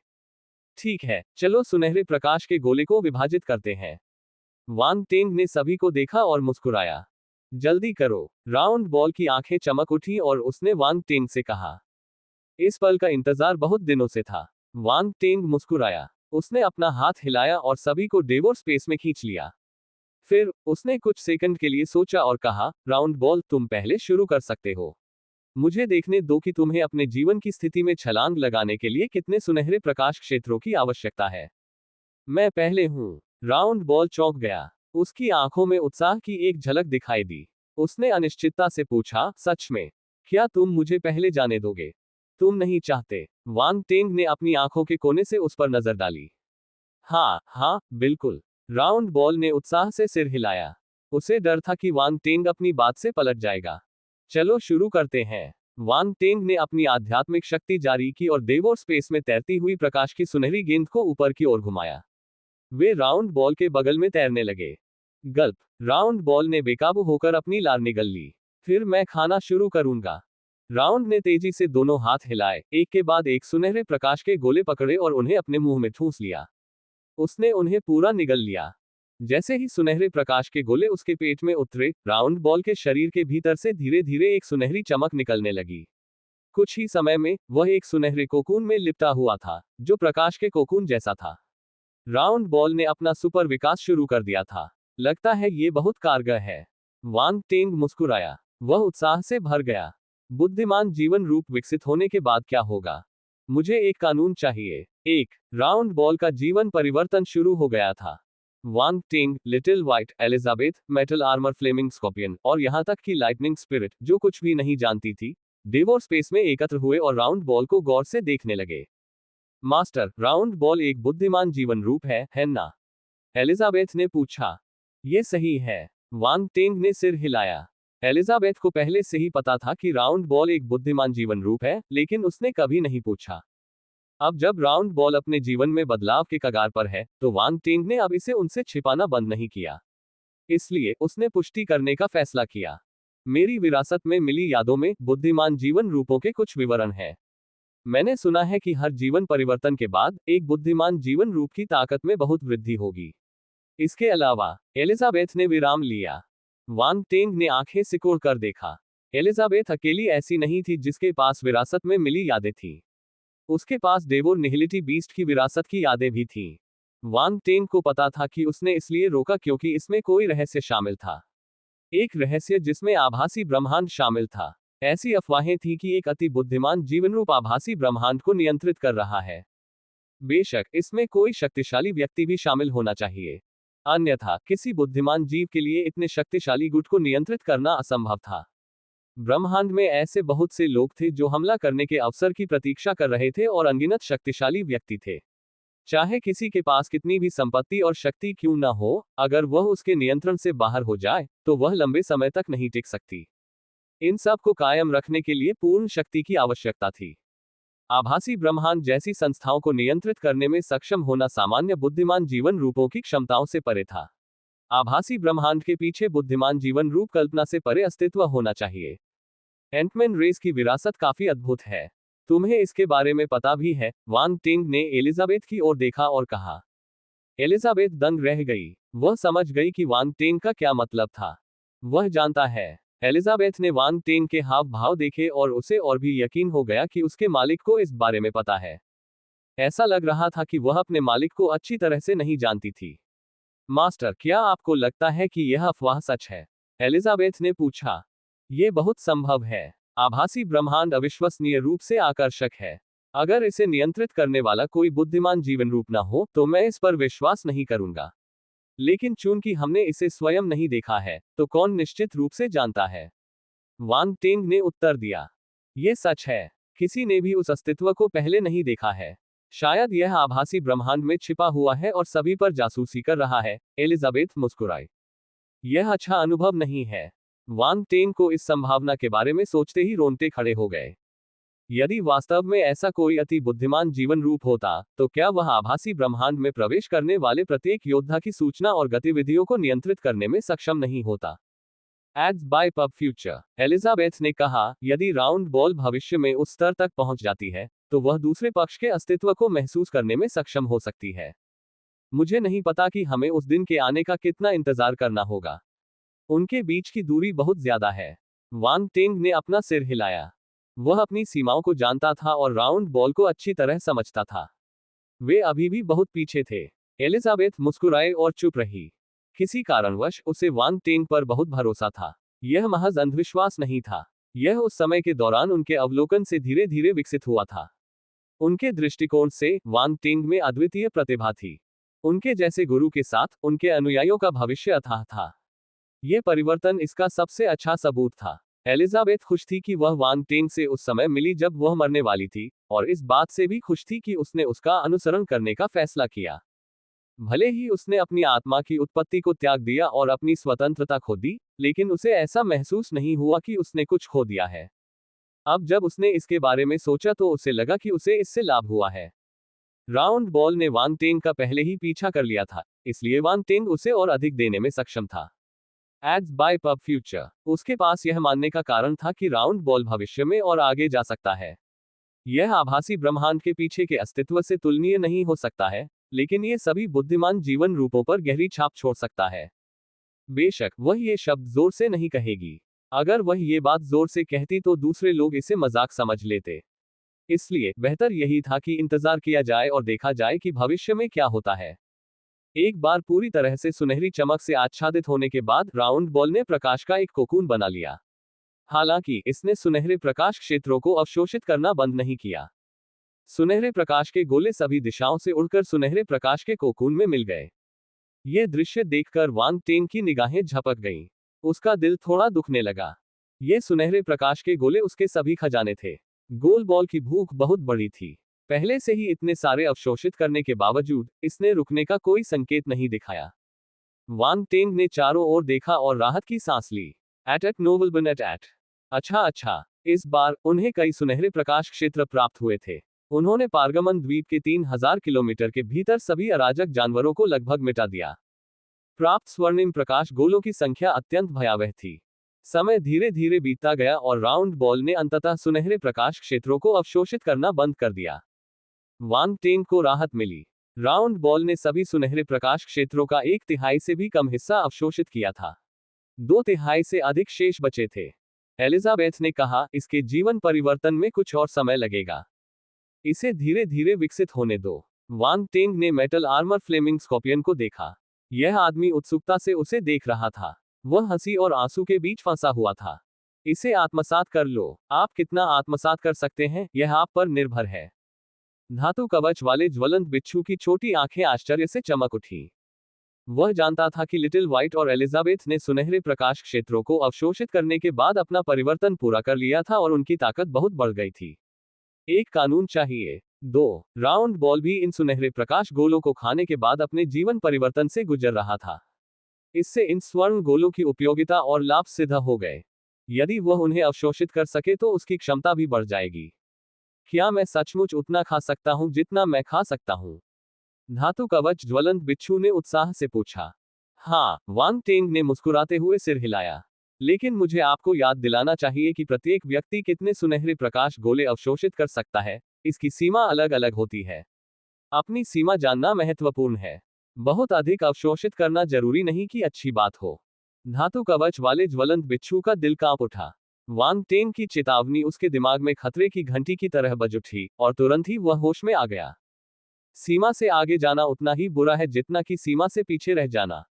ठीक है, चलो सुनहरे प्रकाश के गोले को विभाजित करते हैं। वांग टेंग ने सभी को देखा और मुस्कुराया। जल्दी करो। राउंड बॉल की आंखें चमक उठी और उसने वांग टेंग से कहा। इस पल का इंतजार बहुत दिनों से था। वांग टेंग मुस्कुराया। उसने अपना हाथ हिलाया और सभी को डेवोर स्पेस में खींच लिया। फिर उसने कुछ सेकंड के लिए सोचा और कहा, राउंड बॉल, तुम पहले शुरू कर सकते हो। मुझे देखने दो कि तुम्हें अपने जीवन की स्थिति में छलांग लगाने के लिए कितने सुनहरे प्रकाश क्षेत्रों की आवश्यकता है। मैं पहले हूं। राउंड बॉल चौंक गया। उसकी आंखों में उत्साह की एक झलक दिखाई दी। उसने अनिश्चितता से पूछा, सच में? क्या तुम मुझे पहले जाने दोगे? तुम नहीं चाहते? वांग टेंग ने अपनी आंखों के कोने से उस पर नजर डाली। हाँ, बिल्कुल। राउंड बॉल ने उत्साह से सिर हिलाया। उसे डर था कि वांग टेंग अपनी बात से पलट जाएगा। चलो शुरू करते हैं। वांग टेंग ने अपनी आध्यात्मिक शक्ति जारी की और डेवोर स्पेस में तैरती हुई प्रकाश की सुनहरी गेंद को ऊपर की ओर घुमाया। वे राउंड बॉल के बगल में तैरने लगे। गल्प। राउंड बॉल ने बेकाबू होकर अपनी लार निगल ली। फिर मैं खाना शुरू करूंगा। राउंड ने तेजी से दोनों हाथ हिलाए, एक के बाद एक सुनहरे प्रकाश के गोले पकड़े और उन्हें अपने मुंह में ठूंस लिया। उसने उन्हें पूरा निगल लिया। जैसे ही सुनहरे प्रकाश के गोले उसके पेट में उतरे, राउंड बॉल के शरीर के भीतर से धीरे धीरे एक सुनहरी चमक निकलने लगी। कुछ ही समय में वह एक सुनहरे कोकून में लिपटा हुआ था, जो प्रकाश के कोकून जैसा था। राउंड बॉल ने अपना सुपर विकास शुरू कर दिया था। लगता है ये बहुत कारगर है। वांग टेंग मुस्कुराया। वह उत्साह से भर गया। बुद्धिमान जीवन रूप विकसित होने के बाद क्या होगा? मुझे एक कानून चाहिए। एक राउंड बॉल का जीवन परिवर्तन शुरू हो गया था। Wang Ting, Little White Elizabeth, Metal Armour Flaming Scorpion और यहां तक कि लाइटनिंग स्पिरिट, जो कुछ भी नहीं जानती थी, डेवोर स्पेस में एकत्र हुए और राउंड बॉल को गौर से देखने लगे। मास्टर, राउंड बॉल एक बुद्धिमान जीवन रूप है ना? एलिजाबेथ ने पूछा। ये सही है। वांग टिंग ने सिर हिलाया। एलिजाबेथ को पहले से ही पता था कि राउंड बॉल एक बुद्धिमान जीवन रूप है, लेकिन उसने कभी नहीं पूछा। अब जब राउंड बॉल अपने जीवन में बदलाव के कगार पर है, तो वांग टिंग ने अब इसे उनसे छिपाना बंद नहीं किया। इसलिए उसने पुष्टि करने का फैसला किया। मेरी विरासत में मिली यादों में बुद्धिमान जीवन रूपों के कुछ विवरण हैं। मैंने सुना है कि हर जीवन परिवर्तन के बाद एक बुद्धिमान जीवन रूप की ताकत में बहुत वृद्धि होगी। इसके अलावा, एलिजाबेथ ने विराम लिया। वांग टिंग ने आंखें सिकोड़ कर देखा। एलिजाबेथ अकेली ऐसी नहीं थी जिसके पास विरासत में मिली यादें थीं। उसके पास डेवोर निहिलिटी बीस्ट की विरासत की यादें भी थीं। वांग टिंग को पता था कि उसने इसलिए रोका क्योंकि इसमें कोई रहस्य शामिल था। एक रहस्य जिसमें आभासी ब्रह्मांड शामिल था। ऐसी अफवाहें थीं कि एक अति बुद्धिमान जीवनरूप आभासी ब्रह्मांड को नियंत्रित कर रहा है। बेशक इसमें कोई शक्तिशाली व्यक्ति भी शामिल होना चाहिए, अन्यथा किसी बुद्धिमान जीव के लिए इतने शक्तिशाली गुट को नियंत्रित करना असंभव था। ब्रह्मांड में ऐसे बहुत से लोग थे जो हमला करने के अवसर की प्रतीक्षा कर रहे थे और अनगिनत शक्तिशाली व्यक्ति थे। चाहे किसी के पास कितनी भी संपत्ति और शक्ति क्यों न हो, अगर वह उसके नियंत्रण से बाहर हो जाए, तो वह लंबे समय तक नहीं टिक सकती। इन सब को कायम रखने के लिए पूर्ण शक्ति की आवश्यकता थी। आभासी ब्रह्मांड जैसी संस्थाओं को नियंत्रित करने में सक्षम होना सामान्य बुद्धिमान जीवन रूपों की क्षमताओं से परे था। आभासी ब्रह्मांड के पीछे बुद्धिमान जीवन रूप कल्पना से परे अस्तित्व होना चाहिए। एंटमैन रेस की विरासत काफी अद्भुत है। तुम्हें इसके बारे में पता भी है? वांग टिंग ने एलिजाबेथ की ओर देखा और कहा। एलिजाबेथ दंग रह गई। वह समझ गई कि वांग टिंग का क्या मतलब था। वह जानता है। एलिजाबेथ ने वांग टिंग के हाव भाव देखे और उसे और भी यकीन हो गया कि उसके मालिक को इस बारे में पता है। ऐसा लग रहा था कि वह अपने मालिक को अच्छी तरह से नहीं जानती थी। मास्टर, क्या आपको लगता है कि यह अफवाह सच है? एलिजाबेथ ने पूछा। ये बहुत संभव है। आभासी ब्रह्मांड अविश्वसनीय रूप से आकर्षक है। अगर इसे नियंत्रित करने वाला कोई बुद्धिमान जीवन रूप न हो, तो मैं इस पर विश्वास नहीं करूंगा। लेकिन चूंकि हमने इसे स्वयं नहीं देखा है, तो कौन निश्चित रूप से जानता है? वांग टिंग ने उत्तर दिया। ये सच है। किसी ने भी उस अस्तित्व को पहले नहीं देखा है। शायद यह आभासी ब्रह्मांड में छिपा हुआ है और सभी पर जासूसी कर रहा है। एलिजाबेथ मुस्कुराई। यह अच्छा अनुभव नहीं है। वांग टिंग को इस संभावना के बारे में सोचते ही रोंगटे खड़े हो गए। यदि वास्तव में ऐसा कोई अति बुद्धिमान जीवन रूप होता, तो क्या वह आभासी ब्रह्मांड में प्रवेश करने वाले प्रत्येक योद्धा की सूचना और गतिविधियों को नियंत्रित करने में सक्षम नहीं होता? Ads by pub future, Elizabeth ने कहा, यदि राउंड बॉल भविष्य में उस स्तर तक पहुंच जाती है, तो वह दूसरे पक्ष के अस्तित्व को महसूस करने में सक्षम हो सकती है। मुझे नहीं पता कि हमें उस दिन के आने का कितना इंतजार करना होगा। उनके बीच की दूरी बहुत ज्यादा है। वांग टिंग ने अपना सिर हिलाया। वह अपनी सीमाओं को जानता था और राउंड बॉल को अच्छी तरह समझता था। वे अभी भी बहुत पीछे थे। एलिजाबेथ मुस्कुराए और चुप रही। किसी कारणवश उसे वांग टिंग पर बहुत भरोसा था। यह महज अंधविश्वास नहीं था। यह उस समय के दौरान उनके अवलोकन से धीरे धीरे विकसित हुआ था। उनके दृष्टिकोण से वांग टिंग में अद्वितीय प्रतिभा थी। उनके जैसे गुरु के साथ उनके अनुयायियों का भविष्य अथाह था। यह परिवर्तन इसका सबसे अच्छा सबूत था। एलिजाबेथ खुश थी कि वह वांग टिंग से उस समय मिली जब वह मरने वाली थी, और इस बात से भी खुश थी कि उसने उसका अनुसरण करने का फैसला किया। भले ही उसने अपनी आत्मा की उत्पत्ति को त्याग दिया और अपनी स्वतंत्रता खो दी, लेकिन उसे ऐसा महसूस नहीं हुआ कि उसने कुछ खो दिया है। अब जब उसने इसके बारे में सोचा तो उसे लगा कि उसे इससे लाभ हुआ है। राउंड बॉल ने वांग टिंग का पहले ही पीछा कर लिया था, इसलिए वांग टिंग उसे और अधिक देने में सक्षम था। Ads by pub future. उसके पास यह मानने का कारण था कि राउंड बॉल भविष्य में और आगे जा सकता है। यह आभासी ब्रह्मांड के पीछे के अस्तित्व से तुलनीय नहीं हो सकता है, लेकिन ये सभी बुद्धिमान जीवन रूपों पर गहरी छाप छोड़ सकता है। बेशक वह ये शब्द जोर से नहीं कहेगी। अगर वह ये बात जोर से कहती तो दूसरे लोग इसे मजाक समझ लेते। इसलिए बेहतर यही था कि इंतजार किया जाए और देखा जाए कि भविष्य में क्या होता है। एक बार पूरी तरह से सुनहरी चमक से आच्छादित होने के बाद राउंड बॉल ने प्रकाश का एक कोकून बना लिया। हालांकि इसने सुनहरे प्रकाश क्षेत्रों को अवशोषित करना बंद नहीं किया। सुनहरे प्रकाश के गोले सभी दिशाओं से उड़कर सुनहरे प्रकाश के कोकून में मिल गए। यह दृश्य देखकर वांग टेंग की निगाहें झपक गईं। उसका दिल थोड़ा दुखने लगा। ये सुनहरे प्रकाश के गोले उसके सभी खजाने थे। गोल बॉल की भूख बहुत बड़ी थी। पहले से ही इतने सारे अवशोषित करने के बावजूद इसने रुकने का कोई संकेत नहीं दिखाया। वांग टेंग ने चारों ओर देखा और राहत की सांस ली। एट नोबल बन एट। अच्छा, इस बार उन्हें कई सुनहरे प्रकाश क्षेत्र प्राप्त हुए थे। उन्होंने पारगमन द्वीप के 3000 किलोमीटर के भीतर सभी अराजक जानवरों को लगभग मिटा दिया। प्राप्त स्वर्णिम प्रकाश गोलों की संख्या अत्यंत भयावह थी। समय धीरे धीरे बीतता गया और राउंड बॉल ने अंततः सुनहरे प्रकाश क्षेत्रों को अवशोषित करना बंद कर दिया। वांग टेंग को राहत मिली। राउंड बॉल ने सभी सुनहरे प्रकाश क्षेत्रों का 1/3 से भी कम हिस्सा अवशोषित किया था। 2/3 से अधिक शेष बचे थे। एलिजाबेथ ने कहा, इसके जीवन परिवर्तन में कुछ और समय लगेगा। इसे धीरे धीरे विकसित होने दो। वांग टेंग ने मेटल आर्मर फ्लेमिंग स्कॉर्पियन को देखा। यह आदमी उत्सुकता से उसे देख रहा था। वह हंसी और आंसू के बीच फंसा हुआ था। इसे आत्मसात कर लो। आप कितना आत्मसात कर सकते हैं, यह आप पर निर्भर है। धातु कवच वाले ज्वलंत बिच्छू की छोटी आंखें आश्चर्य से चमक उठी। वह जानता था कि लिटिल व्हाइट और एलिजाबेथ ने सुनहरे प्रकाश क्षेत्रों को अवशोषित करने के बाद अपना परिवर्तन पूरा कर लिया था और उनकी ताकत बहुत बढ़ गई थी। एक कानून चाहिए। 2 राउंड बॉल भी इन सुनहरे प्रकाश गोलों को खाने के बाद अपने जीवन परिवर्तन से गुजर रहा था। इससे इन स्वर्ण गोलों की उपयोगिता और लाभ सिद्ध हो गए। यदि वह उन्हें अवशोषित कर सके तो उसकी क्षमता भी बढ़ जाएगी। क्या मैं सचमुच उतना खा सकता हूं जितना मैं खा सकता हूं? धातु कवच ज्वलंत बिच्छू ने उत्साह से पूछा। हाँ, वांग टेंग ने मुस्कुराते हुए सिर हिलाया। लेकिन मुझे आपको याद दिलाना चाहिए कि प्रत्येक व्यक्ति कितने सुनहरे प्रकाश गोले अवशोषित कर सकता है, इसकी सीमा अलग अलग होती है। अपनी सीमा जानना महत्वपूर्ण है। बहुत अधिक अवशोषित करना जरूरी नहीं कि अच्छी बात हो। धातु कवच वाले ज्वलंत बिच्छू का दिल कांप उठा। वांग टेंग की चेतावनी उसके दिमाग में खतरे की घंटी की तरह बज उठी और तुरंत ही वह होश में आ गया। सीमा से आगे जाना उतना ही बुरा है जितना कि सीमा से पीछे रह जाना।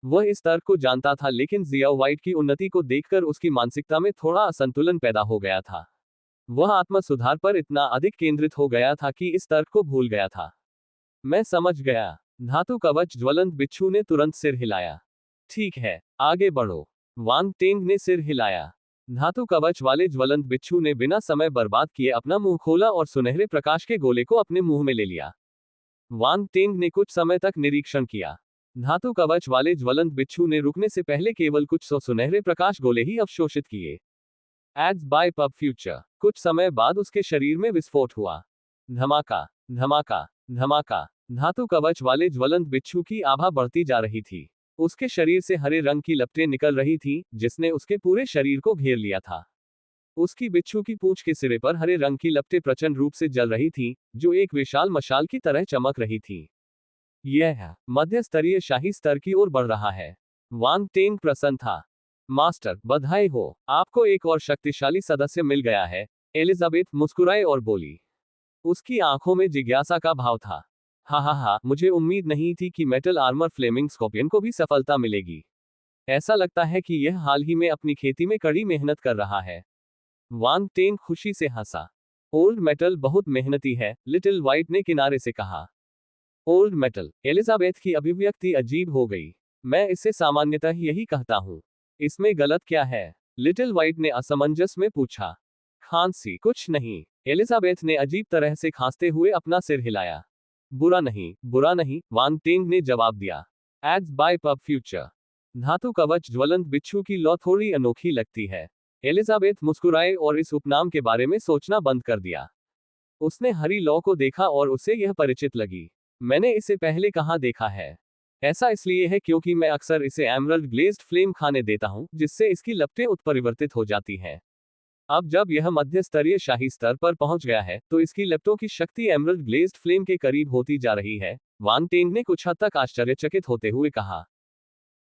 वह इस तर्क को जानता था, लेकिन जियाओ वाइट की उन्नति को देखकर उसकी मानसिकता में थोड़ा असंतुलन पैदा हो गया था। वह आत्म सुधार पर इतना अधिक केंद्रित हो गया था कि इस तर्क को भूल गया था। मैं समझ गया। धातु कवच ज्वलंत बिच्छू ने तुरंत सिर हिलाया। ठीक है, आगे बढ़ो। वांग टेंग ने सिर हिलाया। धातु कवच वाले ज्वलंत बिच्छू ने बिना समय बर्बाद किए अपना मुंह खोला और सुनहरे प्रकाश के गोले को अपने मुंह में ले लिया। वांग टेंग ने कुछ समय तक निरीक्षण किया। धातु कवच वाले ज्वलंत बिच्छू ने रुकने से पहले केवल कुछ 100 सुनहरे प्रकाश गोले ही अवशोषित किए। Ads by pub future. कुछ समय बाद उसके शरीर में विस्फोट हुआ। धमाका, धमाका, धमाका। धातु कवच वाले ज्वलंत बिच्छू की आभा बढ़ती जा रही थी। उसके शरीर से हरे रंग की लपटें निकल रही थीं, जिसने उसके पूरे शरीर को घेर लिया था। उसकी बिच्छू की पूंछ के सिरे पर हरे रंग की लपटें प्रचंड रूप से जल रही थीं, जो एक विशाल मशाल की तरह चमक रही थीं। यह मध्य स्तरीय शाही स्तर की ओर बढ़ रहा है। वांग टेंग प्रसन्न था। मास्टर, बधाई हो, आपको एक और शक्तिशाली सदस्य मिल गया है। एलिजाबेथ मुस्कुराए और बोली। उसकी आंखों में जिज्ञासा का भाव था। हा, मुझे उम्मीद नहीं थी कि मेटल आर्मर फ्लेमिंग स्कॉर्पियन को भी सफलता मिलेगी। ऐसा लगता है कि यह हाल ही में अपनी खेती में कड़ी मेहनत कर रहा है। वांग टेंग खुशी से हंसा। ओल्ड मेटल बहुत मेहनती है, लिटिल व्हाइट ने किनारे से कहा। Old metal. एलिजाबेथ की अभिव्यक्ति अजीब हो गई। मैं इसे सामान्यतः यही कहता हूँ। इसमें गलत क्या है? लिटिल व्हाइट ने असमंजस में पूछा। खांसी? कुछ नहीं। एलिजाबेथ ने अजीब तरह से खांसते हुए अपना सिर हिलाया। बुरा नहीं, बुरा नहीं, वांग टेंग ने जवाब दिया। Ads by pub future. धातु कवच ज्वलंत बिच्छू की लौ थोड़ी अनोखी लगती है। एलिजाबेथ मुस्कुराए और इस उपनाम के बारे में सोचना बंद कर दिया। उसने हरी लौ को देखा और उसे यह परिचित लगी। मैंने इसे पहले कहाँ देखा है? ऐसा इसलिए है क्योंकि मैं अक्सर इसे एमरल्ड ग्लेज्ड फ्लेम खाने देता हूं, जिससे इसकी लपटें उत्परिवर्तित हो जाती हैं। अब जब यह मध्य स्तरीय शाही स्तर पर पहुंच गया है, तो इसकी लपटों की शक्ति एमरल्ड ग्लेज्ड फ्लेम के करीब होती जा रही है, वांग टेंग ने कुछ हद तक आश्चर्यचकित होते हुए कहा।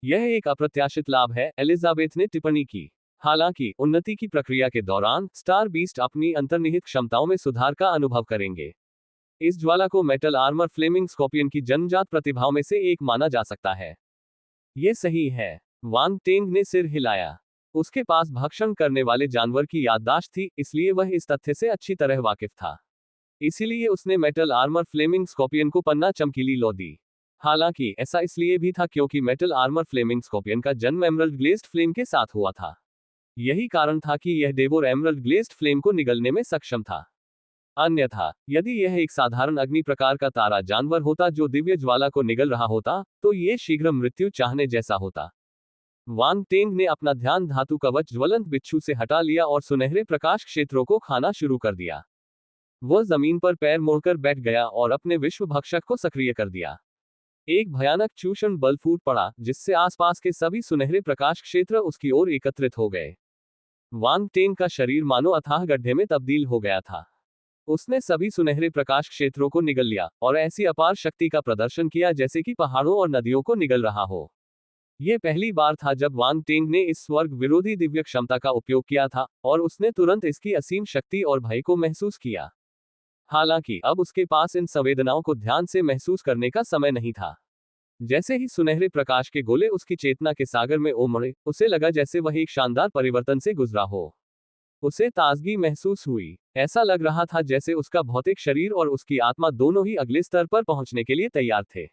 यह एक अप्रत्याशित लाभ है, एलिजाबेथ ने टिप्पणी की। हालांकि उन्नति की प्रक्रिया के दौरान स्टार बीस्ट अपनी अंतर्निहित क्षमताओं में सुधार का अनुभव करेंगे। इस ज्वाला को मेटल आर्मर फ्लेमिंग स्कॉर्पियन की जन्मजात प्रतिभाओं में से एक माना जा सकता है। ये सही है। वांग टेंग ने सिर हिलाया। उसके पास भक्षण करने वाले जानवर की याददाश्त थी, इसलिए वह इस तथ्य से अच्छी तरह वाकिफ था। इसीलिए उसने मेटल आर्मर फ्लेमिंग स्कॉर्पियन को पन्ना चमकीली लौ दी। हालांकि ऐसा इसलिए भी था क्योंकि मेटल आर्मर फ्लेमिंग स्कॉर्पियन का जन्म एमरल्ड ग्लेज्ड फ्लेम के साथ हुआ था। यही कारण था कि यह डेवोर एमरल्ड ग्लेज्ड फ्लेम को निगलने में सक्षम था। अन्यथा, यदि यह एक साधारण अग्नि प्रकार का तारा जानवर होता जो दिव्य ज्वाला को निगल रहा होता, तो यह शीघ्र मृत्यु चाहने जैसा होता। वांग टेंग ने अपना ध्यान धातु कवच ज्वलंत बिच्छू से हटा लिया और सुनहरे प्रकाश क्षेत्रों को खाना शुरू कर दिया। वह जमीन पर पैर मोड़कर बैठ गया और अपने विश्व भक्षक को सक्रिय कर दिया। एक भयानक चूषण बल फूट पड़ा, जिससे आसपास के सभी सुनहरे प्रकाश क्षेत्र उसकी ओर एकत्रित हो गए। वांग टेंग का शरीर मानो अथाह गड्ढे में तब्दील हो गया था। उसने सभी सुनहरे प्रकाश क्षेत्रों को निगल लिया और ऐसी अपार शक्ति का प्रदर्शन किया जैसे कि पहाड़ों और नदियों को निगल रहा हो। यह पहली बार था जब वांग टेंग ने इस स्वर्ग विरोधी दिव्य क्षमता का उपयोग किया था, और उसने तुरंत इसकी असीम शक्ति और भय को महसूस किया। हालांकि अब उसके पास इन संवेदनाओं को ध्यान से महसूस करने का समय नहीं था। जैसे ही सुनहरे प्रकाश के गोले उसकी चेतना के सागर में उमड़े, उसे लगा जैसे वह एक शानदार परिवर्तन से गुजरा हो। उसे ताजगी महसूस हुई। ऐसा लग रहा था जैसे उसका भौतिक शरीर और उसकी आत्मा दोनों ही अगले स्तर पर पहुंचने के लिए तैयार थे।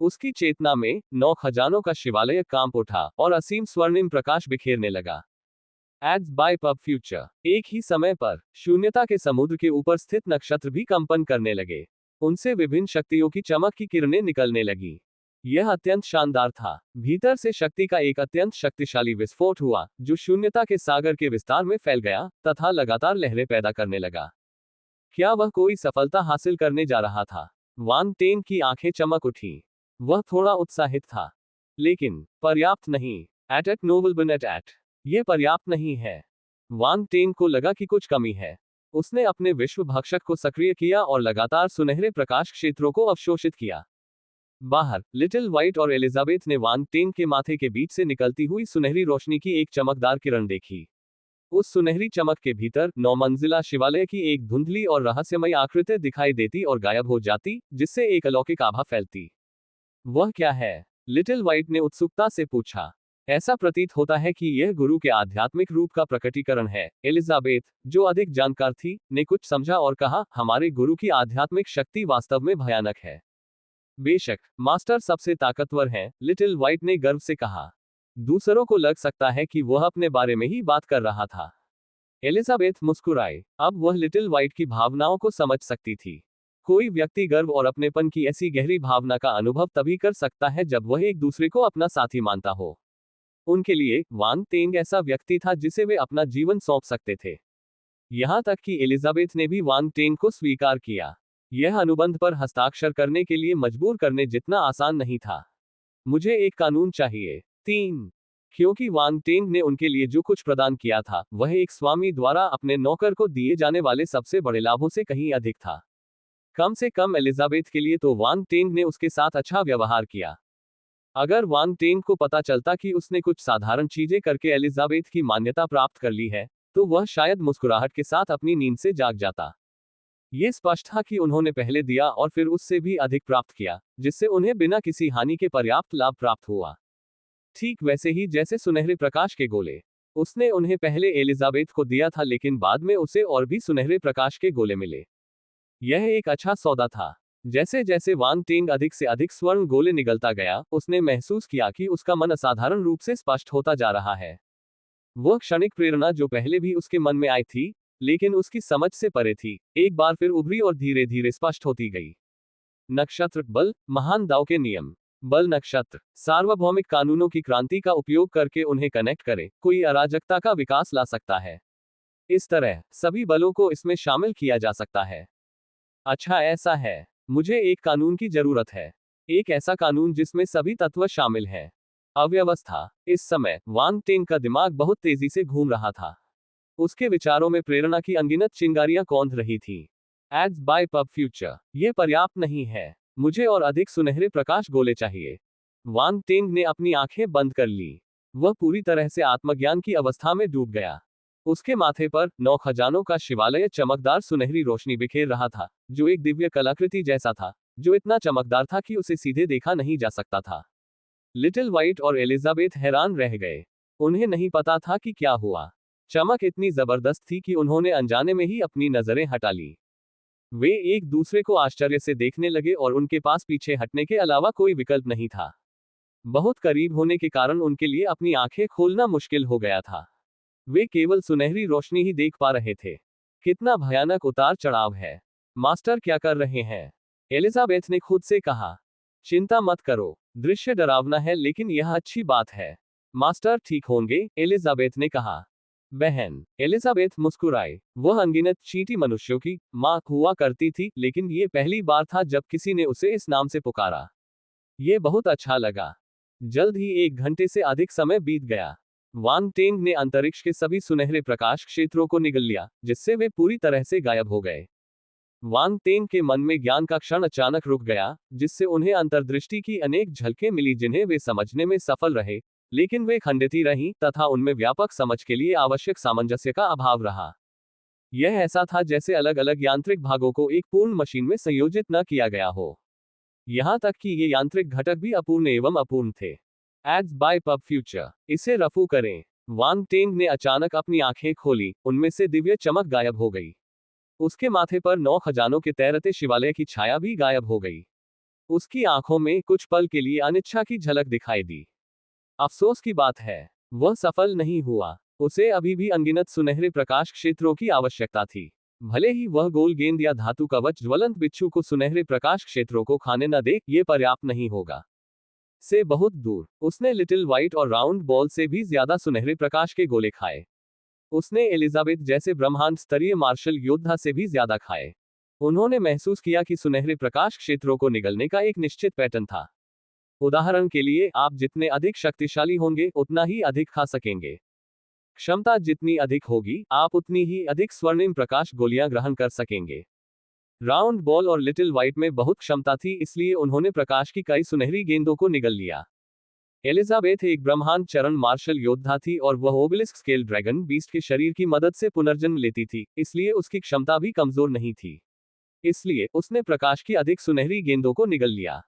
उसकी चेतना में 9 खजानों का शिवालय कांप उठा और असीम स्वर्णिम प्रकाश बिखेरने लगा। Ads by pub future. एक ही समय पर शून्यता के समुद्र के ऊपर स्थित नक्षत्र भी कंपन करने लगे। उनसे विभिन्न शक्तियों की चमक की किरणें निकलने लगी। यह अत्यंत शानदार था। भीतर से शक्ति का एक अत्यंत शक्तिशाली विस्फोट हुआ, जो शून्यता के सागर के विस्तार में फैल गया तथा लगातार लहरें पैदा करने लगा। क्या वह कोई सफलता हासिल करने जा रहा था? वांग टेंग की आंखें चमक उठी। वह थोड़ा उत्साहित था, लेकिन पर्याप्त नहीं। एट नोबल बनेट एट। यह पर्याप्त नहीं है। वांग टेंग को लगा कि कुछ कमी है। उसने अपने विश्व भक्षक को सक्रिय किया और लगातार सुनहरे प्रकाश क्षेत्रों को अवशोषित किया। बाहर लिटिल व्हाइट और एलिजाबेथ ने वांग टेंग के माथे के बीच से निकलती हुई सुनहरी रोशनी की एक चमकदार किरण देखी। उस सुनहरी चमक के भीतर 9 मंजिला शिवालय की एक धुंधली और रहस्यमयी आकृति दिखाई देती और गायब हो जाती, जिससे एक अलौकिक आभा फैलती। वह क्या है? लिटिल व्हाइट ने उत्सुकता से पूछा। ऐसा प्रतीत होता है कि यह गुरु के आध्यात्मिक रूप का प्रकटीकरण है। एलिजाबेथ, जो अधिक जानकार थी, ने कुछ समझा और कहा, हमारे गुरु की आध्यात्मिक शक्ति वास्तव में भयानक है। बेशक, मास्टर सबसे ताकतवर हैं, लिटिल व्हाइट ने गर्व से कहा। दूसरों को लग सकता है कि वह अपने बारे में ही बात कर रहा था। एलिजाबेथ मुस्कुराई। अब वह लिटिल व्हाइट की भावनाओं को समझ सकती थी। कोई व्यक्ति गर्व और अपनेपन की ऐसी गहरी भावना का अनुभव तभी कर सकता है जब वह एक दूसरे को अपना साथी मानता हो। उनके लिए वांग टेंग ऐसा व्यक्ति था जिसे वे अपना जीवन सौंप सकते थे। यहां तक कि एलिजाबेथ ने भी वांग टेंग को स्वीकार किया। यह अनुबंध पर हस्ताक्षर करने के लिए मजबूर करने जितना आसान नहीं था। मुझे एक कानून चाहिए। 3 क्योंकि वांग टेंग ने उनके लिए जो कुछ प्रदान किया था, वह एक स्वामी द्वारा अपने नौकर को दिए जाने वाले सबसे बड़े लाभों से कहीं अधिक था। कम से कम एलिजाबेथ के लिए तो वांग टेंग ने उसके साथ अच्छा व्यवहार किया। अगर वांग टेंग को पता चलता कि उसने कुछ साधारण चीजें करके एलिजाबेथ की मान्यता प्राप्त कर ली है, तो वह शायद मुस्कुराहट के साथ अपनी नींद से जाग जाता। यह स्पष्ट था कि उन्होंने पहले दिया और फिर उससे भी अधिक प्राप्त किया, जिससे उन्हें बिना किसी हानि के पर्याप्त लाभ प्राप्त हुआ। ठीक वैसे ही जैसे सुनहरे प्रकाश के गोले। उसने उन्हें पहले एलिजाबेथ को दिया था, लेकिन बाद में उसे और भी सुनहरे प्रकाश के गोले मिले। यह एक अच्छा सौदा था। जैसे जैसे वांग टेंग अधिक से अधिक स्वर्ण गोले निगलता गया, उसने महसूस किया कि उसका मन असाधारण रूप से स्पष्ट होता जा रहा है। वह क्षणिक प्रेरणा जो पहले भी उसके मन में आई थी, लेकिन उसकी समझ से परे थी, एक बार फिर उभरी और धीरे धीरे स्पष्ट होती गई। नक्षत्र बल, महान दाव के नियम। बल नक्षत्र सार्वभौमिक कानूनों की क्रांति का उपयोग करके उन्हें कनेक्ट करे, कोई अराजकता का विकास ला सकता है। इस तरह सभी बलों को इसमें शामिल किया जा सकता है। अच्छा ऐसा है। मुझे एक कानून की जरूरत है। एक ऐसा कानून जिसमें सभी तत्व शामिल हैं। अव्यवस्था। इस समय वांग टेंग का दिमाग बहुत तेजी से घूम रहा था। उसके विचारों में प्रेरणा की अनगिनत चिंगारियां कौंध रही थी। Ads by pub future. यह पर्याप्त नहीं है, मुझे और अधिक सुनहरे प्रकाश गोले चाहिए। वांग टेंग ने अपनी आंखें बंद कर ली। वह पूरी तरह से आत्मज्ञान की अवस्था में डूब गया। उसके माथे पर 9 खजानों का शिवालय चमकदार सुनहरी रोशनी बिखेर रहा था, जो एक दिव्य कलाकृति जैसा था, जो इतना चमकदार था कि उसे सीधे देखा नहीं जा सकता था। लिटिल व्हाइट और एलिजाबेथ हैरान रह गए। उन्हें नहीं पता था कि क्या हुआ। चमक इतनी जबरदस्त थी कि उन्होंने अनजाने में ही अपनी नजरें हटा ली। वे एक दूसरे को आश्चर्य से देखने लगे और उनके पास पीछे हटने के अलावा कोई विकल्प नहीं था। बहुत करीब होने के कारण उनके लिए अपनी आंखें खोलना मुश्किल हो गया था। वे केवल सुनहरी रोशनी ही देख पा रहे थे। कितना भयानक उतार चढ़ाव है। मास्टर क्या कर रहे हैं? एलिजाबेथ ने खुद से कहा। चिंता मत करो, दृश्य डरावना है लेकिन यह अच्छी बात है। मास्टर ठीक होंगे, एलिजाबेथ ने कहा। बहन। एलिजाबेथ मुस्कुराई। वह अनगिनत चींटी मनुष्यों की मां हुआ करती थी, लेकिन ये पहली बार था जब किसी ने उसे इस नाम से पुकारा। ये बहुत अच्छा लगा। जल्द ही 1 घंटे से अधिक समय बीत गया। वांग टेंग ने अंतरिक्ष के सभी सुनहरे प्रकाश क्षेत्रों को निगल लिया, जिससे वे पूरी तरह से गायब हो गए। वांग टेंग के मन में ज्ञान का क्षण अचानक रुक गया, जिससे उन्हें अंतर्दृष्टि की अनेक झलकें मिली जिन्हें वे समझने में सफल रहे, लेकिन वे खंडित ही रहीं तथा उनमें व्यापक समझ के लिए आवश्यक सामंजस्य का अभाव रहा। यह ऐसा था जैसे अलग अलग यांत्रिक भागों को एक पूर्ण मशीन में संयोजित न किया गया हो। यहां तक कि ये यांत्रिक घटक भी अपूर्ण एवं अपूर्ण थे। Ads by pub future. इसे रफू करें। वांग टेंग ने अचानक अपनी आंखें खोली, उनमें से दिव्य चमक गायब हो गई। उसके माथे पर 9 खजानों के तैरते शिवालय की छाया भी गायब हो गई। उसकी आंखों में कुछ पल के लिए अनिच्छा की झलक दिखाई दी। अफसोस की बात है, वह सफल नहीं हुआ। उसे अभी भी अनगिनत सुनहरे प्रकाश क्षेत्रों की आवश्यकता थी। भले ही वह गोल गेंद या धातु कवच ज्वलंत बिच्छू को सुनहरे प्रकाश क्षेत्रों को खाने न दे, ये पर्याप्त नहीं होगा। से बहुत दूर, उसने लिटिल व्हाइट और राउंड बॉल से भी ज्यादा सुनहरे प्रकाश के गोले खाए। उसने एलिजाबेथ जैसे ब्रह्मांड स्तरीय मार्शल योद्धा से भी ज्यादा खाए। उन्होंने महसूस किया कि सुनहरे प्रकाश क्षेत्रों को निगलने का एक निश्चित पैटर्न था। उदाहरण के लिए, आप जितने अधिक शक्तिशाली होंगे, उतना ही अधिक खा सकेंगे। क्षमता जितनी अधिक होगी, आप उतनी ही अधिक स्वर्णिम प्रकाश गोलियां ग्रहण कर सकेंगे। राउंड बॉल और लिटिल व्हाइट में बहुत क्षमता थी, इसलिए उन्होंने प्रकाश की कई सुनहरी गेंदों को निगल लिया। एलिजाबेथ एक ब्रह्मांड चरण मार्शल योद्धा थी और वह ओबेलिस्क स्केल ड्रैगन बीस्ट के शरीर की मदद से पुनर्जन्म लेती थी, इसलिए उसकी क्षमता भी कमजोर नहीं थी। इसलिए उसने प्रकाश की अधिक सुनहरी गेंदों को निगल लिया।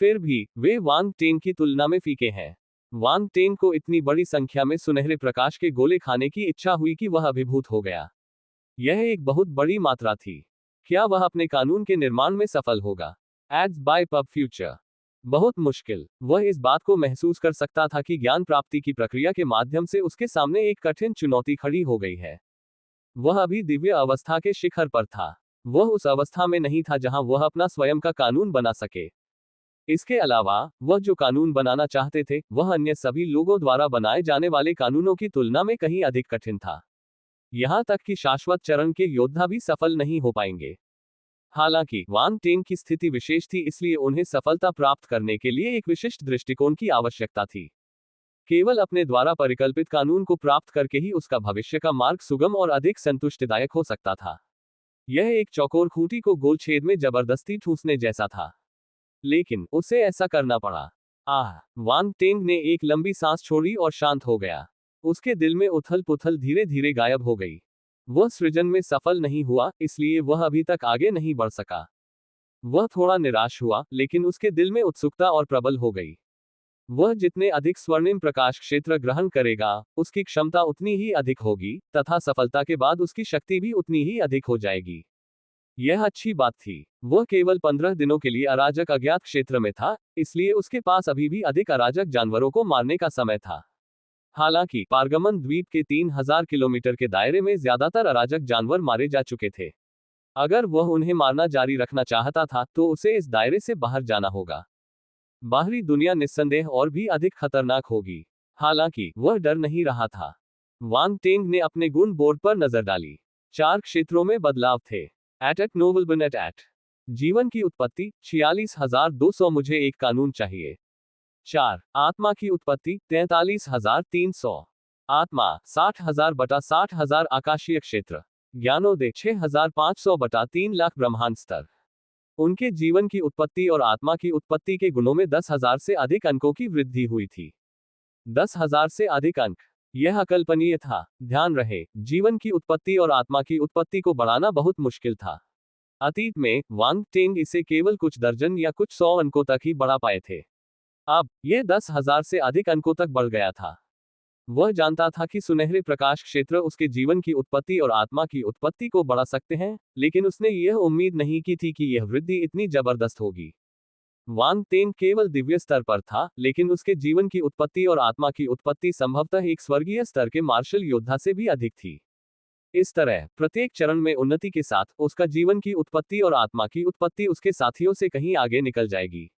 फिर भी वे वांग टेंग की तुलना में फीके हैं। वांग टेंग को इतनी बड़ी संख्या में सुनहरे प्रकाश के गोले खाने की इच्छा हुई कि वह अभिभूत हो गया। यह एक बहुत बड़ी मात्रा थी। क्या वह अपने कानून के निर्माण में सफल होगा? Ads by pub future. बहुत मुश्किल। वह इस बात को महसूस कर सकता था कि ज्ञान प्राप्ति की प्रक्रिया के माध्यम से उसके सामने एक कठिन चुनौती खड़ी हो गई है। वह अभी दिव्य अवस्था के शिखर पर था। वह उस अवस्था में नहीं था जहां वह अपना स्वयं का कानून बना सके। इसके अलावा, वह जो कानून बनाना चाहते थे, वह अन्य सभी लोगों द्वारा बनाए जाने वाले कानूनों की तुलना में कहीं अधिक कठिन था। यहां तक कि शाश्वत चरण के योद्धा भी सफल नहीं हो पाएंगे। हालांकि वांग टेंग की स्थिति विशेष थी, इसलिए उन्हें सफलता प्राप्त करने के लिए एक विशिष्ट दृष्टिकोण की आवश्यकता थी। केवल अपने द्वारा परिकल्पित कानून को प्राप्त करके ही उसका भविष्य का मार्ग सुगम और अधिक संतुष्टिदायक हो सकता था। यह एक चौकोर खूंटी को गोल छेद में जबरदस्ती ठूंसने जैसा था, लेकिन उसे ऐसा करना पड़ा। वांग टेंग ने एक लंबी सांस छोड़ी और शांत हो गया। उसके दिल में उथल पुथल धीरे धीरे गायब हो गई। वह सृजन में सफल नहीं हुआ, इसलिए वह अभी तक आगे नहीं बढ़ सका। वह थोड़ा निराश हुआ, लेकिन उसके दिल में उत्सुकता और प्रबल हो गई। वह जितने अधिक स्वर्णिम प्रकाश क्षेत्र ग्रहण करेगा, उसकी क्षमता उतनी ही अधिक होगी, तथा सफलता के बाद उसकी शक्ति भी उतनी ही अधिक हो जाएगी। यह अच्छी बात थी। वह केवल 15 दिनों के लिए अराजक अज्ञात क्षेत्र में था, इसलिए उसके पास अभी भी अधिक अराजक जानवरों को मारने का समय था। हालांकि पारगमन द्वीप के 3000 किलोमीटर के दायरे में ज्यादातर अराजक जानवर मारे जा चुके थे। अगर वह उन्हें मारना जारी रखना चाहता था, तो उसे इस दायरे से बाहर जाना होगा। बाहरी दुनिया निस्संदेह और भी अधिक खतरनाक होगी। हालांकि वह डर नहीं रहा था। वांग टेंग ने अपने गुण बोर्ड पर नजर डाली। 4 क्षेत्रों में बदलाव थे। एट नोबल बन एट जीवन की उत्पत्ति 46,200। मुझे एक कानून चाहिए। 4 आत्मा की उत्पत्ति 43,300। आत्मा 60,000 बटा 60,000 आकाशीय क्षेत्र। ज्ञानोदय 6,500 बटा 3 लाख ब्रह्मांड स्तर। उनके जीवन की उत्पत्ति और आत्मा की उत्पत्ति के गुणों में 10,000 से अधिक अंकों की वृद्धि हुई थी। 10,000 से अधिक अंक। यह अकल्पनीय था। ध्यान रहे, जीवन की उत्पत्ति और आत्मा की उत्पत्ति को बढ़ाना बहुत मुश्किल था। अतीत में वांग टेंग इसे केवल कुछ दर्जन या कुछ 100 अंकों तक ही बढ़ा पाए थे। अब यह 10,000 से अधिक अंकों तक बढ़ गया था। वह जानता था कि सुनहरे प्रकाश क्षेत्र उसके जीवन की उत्पत्ति और आत्मा की उत्पत्ति को बढ़ा सकते हैं, लेकिन उसने यह उम्मीद नहीं की थी कि यह वृद्धि इतनी जबरदस्त होगी। वांग तेन केवल दिव्य स्तर पर था, लेकिन उसके जीवन की उत्पत्ति और आत्मा की उत्पत्ति संभवतः एक स्वर्गीय स्तर के मार्शल योद्धा से भी अधिक थी। इस तरह प्रत्येक चरण में उन्नति के साथ उसका जीवन की उत्पत्ति और आत्मा की उत्पत्ति उसके साथियों से कहीं आगे निकल जाएगी।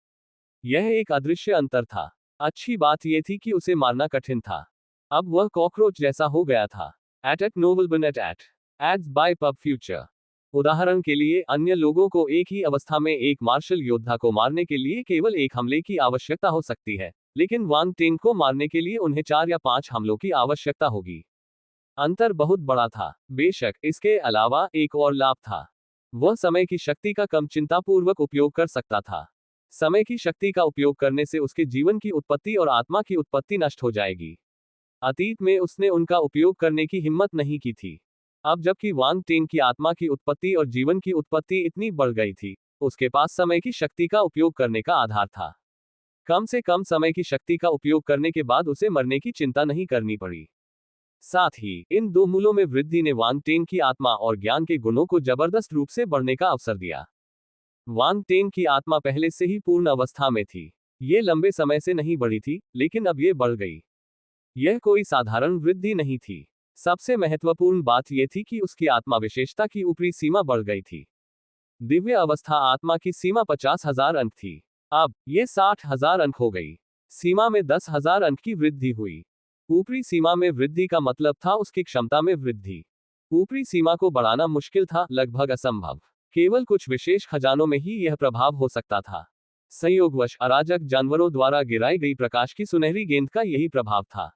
यह एक अदृश्य अंतर था। अच्छी बात यह थी कि उसे मारना कठिन था। अब वह कॉकरोच जैसा हो गया था। एट नोबल बन एड्स बाय पब फ्यूचर। उदाहरण के लिए, अन्य लोगों को एक ही अवस्था में एक मार्शल योद्धा को मारने के लिए केवल एक हमले की आवश्यकता हो सकती है, लेकिन वांग टेंग को मारने के लिए उन्हें 4 या 5 हमलों की आवश्यकता होगी। अंतर बहुत बड़ा था। बेशक, इसके अलावा एक और लाभ था। वह समय की शक्ति का कम चिंतापूर्वक उपयोग कर सकता था। समय की शक्ति का उपयोग करने से उसके जीवन की उत्पत्ति और आत्मा की उत्पत्ति नष्ट हो जाएगी। अतीत में उसने उनका उपयोग करने की हिम्मत नहीं की थी। अब जबकि वांग टेंग की आत्मा की उत्पत्ति और जीवन की उत्पत्ति इतनी बढ़ गई थी, उसके पास समय की शक्ति का उपयोग करने का आधार था। कम से कम समय की शक्ति का उपयोग करने के बाद उसे मरने की चिंता नहीं करनी पड़ी। साथ ही इन दो मूलों में वृद्धि ने वांग टेंग की आत्मा और ज्ञान के गुणों को जबरदस्त रूप से बढ़ने का अवसर दिया। वांग टेंग की आत्मा पहले से ही पूर्ण अवस्था में थी। ये लंबे समय से नहीं बढ़ी थी, लेकिन अब ये बढ़ गई। यह कोई साधारण वृद्धि नहीं थी। सबसे महत्वपूर्ण बात यह थी कि उसकी आत्मा विशेषता की ऊपरी सीमा बढ़ गई थी। दिव्य अवस्था आत्मा की सीमा 50,000 अंक थी। अब यह 60,000 अंक हो गई। सीमा में 10,000 अंक की वृद्धि हुई। ऊपरी सीमा में वृद्धि का मतलब था उसकी क्षमता में वृद्धि। ऊपरी सीमा को बढ़ाना मुश्किल था, लगभग असंभव। केवल कुछ विशेष खजानों में ही यह प्रभाव हो सकता था। संयोगवश अराजक जानवरों द्वारा गिराई गई प्रकाश की सुनहरी गेंद का यही प्रभाव था।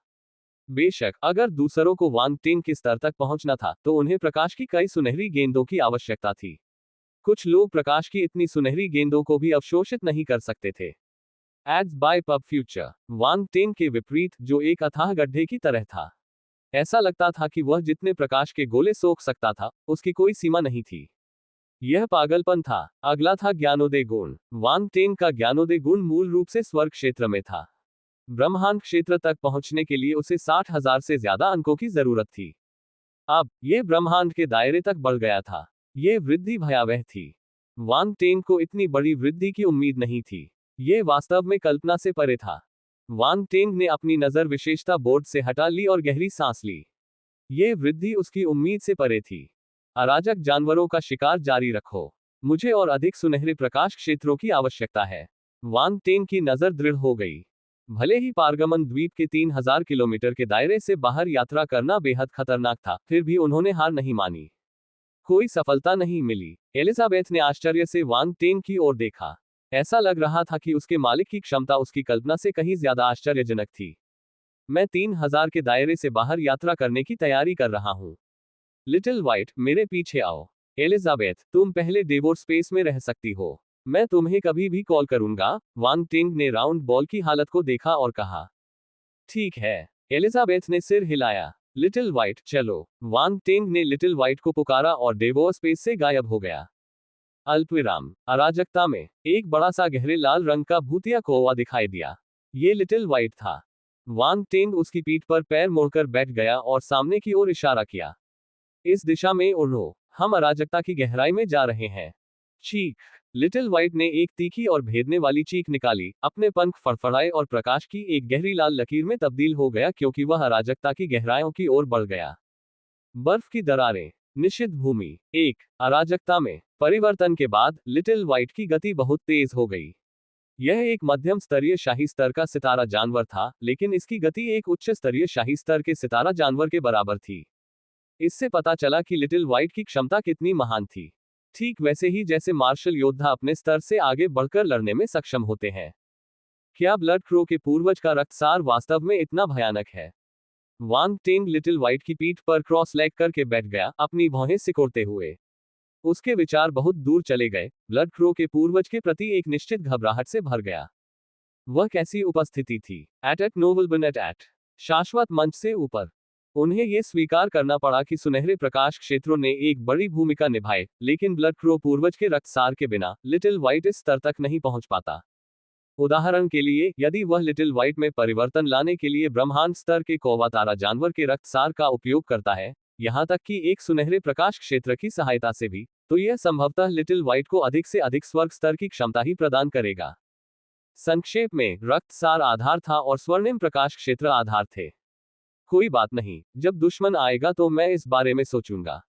बेशक, अगर दूसरों को वांग टेंग के स्तर तक पहुंचना था, तो उन्हें प्रकाश की कई सुनहरी गेंदों की आवश्यकता थी। कुछ लोग प्रकाश की इतनी सुनहरी गेंदों को भी अवशोषित नहीं कर सकते थे। Ads by pub future. Wang Teng के विपरीत, जो एक अथाह गड्ढे की तरह था। ऐसा लगता था कि वह जितने प्रकाश के गोले सोख सकता था, उसकी कोई सीमा नहीं थी। यह पागलपन था। अगला था ज्ञानोदय गुण। वांग टेंग का ज्ञानोदय गुण मूल रूप से स्वर्ग क्षेत्र में था। ब्रह्मांड क्षेत्र तक पहुंचने के लिए उसे 60,000 से ज्यादा अंकों की जरूरत थी। अब यह ब्रह्मांड के दायरे तक बढ़ गया था। यह वृद्धि भयावह थी। वांग टेंग को इतनी बड़ी वृद्धि की उम्मीद नहीं थी। यह वास्तव में कल्पना से परे था। वांग टेंग ने अपनी नजर विशेषता बोर्ड से हटा ली और गहरी सांस ली। यह वृद्धि उसकी उम्मीद से परे थी। अराजक जानवरों का शिकार जारी रखो। मुझे और अधिक सुनहरे प्रकाश क्षेत्रों की आवश्यकता है। वांग टेंग की नजर दृढ़ हो गई। भले ही पारगमन द्वीप के 3,000 किलोमीटर के दायरे से बाहर यात्रा करना बेहद खतरनाक था, फिर भी उन्होंने हार नहीं मानी। कोई सफलता नहीं मिली। एलिजाबेथ ने आश्चर्य से वांग टेंग की ओर देखा। ऐसा लग रहा था कि उसके मालिक की क्षमता उसकी कल्पना से कहीं ज्यादा आश्चर्यजनक थी। मैं 3,000 के दायरे से बाहर यात्रा करने की तैयारी कर रहा हूं। लिटिल व्हाइट, मेरे पीछे आओ। एलिजाबेथ, तुम पहले डेवोर स्पेस में रह सकती हो। मैं तुम्हें कभी भी कॉल करूंगा। वांग टेंग ने राउंड बॉल की हालत को देखा और कहा। ठीक है। एलिजाबेथ ने सिर हिलाया। लिटिल व्हाइट, चलो। वांग टेंग ने लिटिल व्हाइट को पुकारा और डेवोर स्पेस से गायब हो गया। अल्पविराम। अराजकता में एक बड़ा सा गहरे लाल रंग का भूतिया कौवा दिखाई दिया। ये लिटिल व्हाइट था। वांग टेंग उसकी पीठ पर पैर मोड़कर बैठ गया और सामने की ओर इशारा किया। इस दिशा में उड़ो, हम अराजकता की गहराई में जा रहे हैं। चीख। लिटिल व्हाइट ने एक तीखी और भेदने वाली चीख निकाली, अपने पंख फड़फड़ाए और प्रकाश की एक गहरी लाल लकीर में तब्दील हो गया, क्योंकि वह अराजकता की गहराइयों की ओर बढ़ गया। बर्फ की दरारें। निषिद्ध भूमि। एक अराजकता में परिवर्तन के बाद लिटिल व्हाइट की गति बहुत तेज हो गई। यह एक मध्यम स्तरीय शाही स्तर का सितारा जानवर था, लेकिन इसकी गति एक उच्च स्तरीय शाही स्तर के सितारा जानवर के बराबर थी। इससे पता चला कि लिटिल व्हाइट की क्षमता कितनी महान थी। ठीक वैसे ही जैसे मार्शल योद्धा अपने स्तर से आगे बढ़कर लड़ने में सक्षम होते हैं। क्या ब्लड क्रो के पूर्वज का रक्तसार वास्तव में इतना भयानक है? वांग टेंग लिटिल व्हाइट की पीठ पर क्रॉस लेग करके बैठ गया, अपनी भौहें सिकोड़ते हुए। उसके विचार बहुत दूर चले गए, ब्लड क्रो के पूर्वज के प्रति एक निश्चित घबराहट से भर गया। वह कैसी उपस्थिति थी? एट नोबल बनेट एट शाश्वत मंच से ऊपर। उन्हें यह स्वीकार करना पड़ा कि सुनहरे प्रकाश क्षेत्रों ने एक बड़ी भूमिका निभाई, लेकिन ब्लड क्रो पूर्वज के रक्तसार के बिना लिटिल व्हाइट इस स्तर तक नहीं पहुंच पाता। उदाहरण के लिए, यदि वह लिटिल व्हाइट में परिवर्तन लाने के लिए ब्रह्मांड स्तर के कौवातारा जानवर के रक्तसार का उपयोग करता है, यहां तक कि एक सुनहरे प्रकाश क्षेत्र की सहायता से भी, तो यह संभवतः लिटिल व्हाइट को अधिक से अधिक स्वर्ग स्तर की क्षमता ही प्रदान करेगा। संक्षेप में, रक्तसार आधार था और स्वर्णिम प्रकाश क्षेत्र आधार थे। कोई बात नहीं, जब दुश्मन आएगा तो मैं इस बारे में सोचूंगा।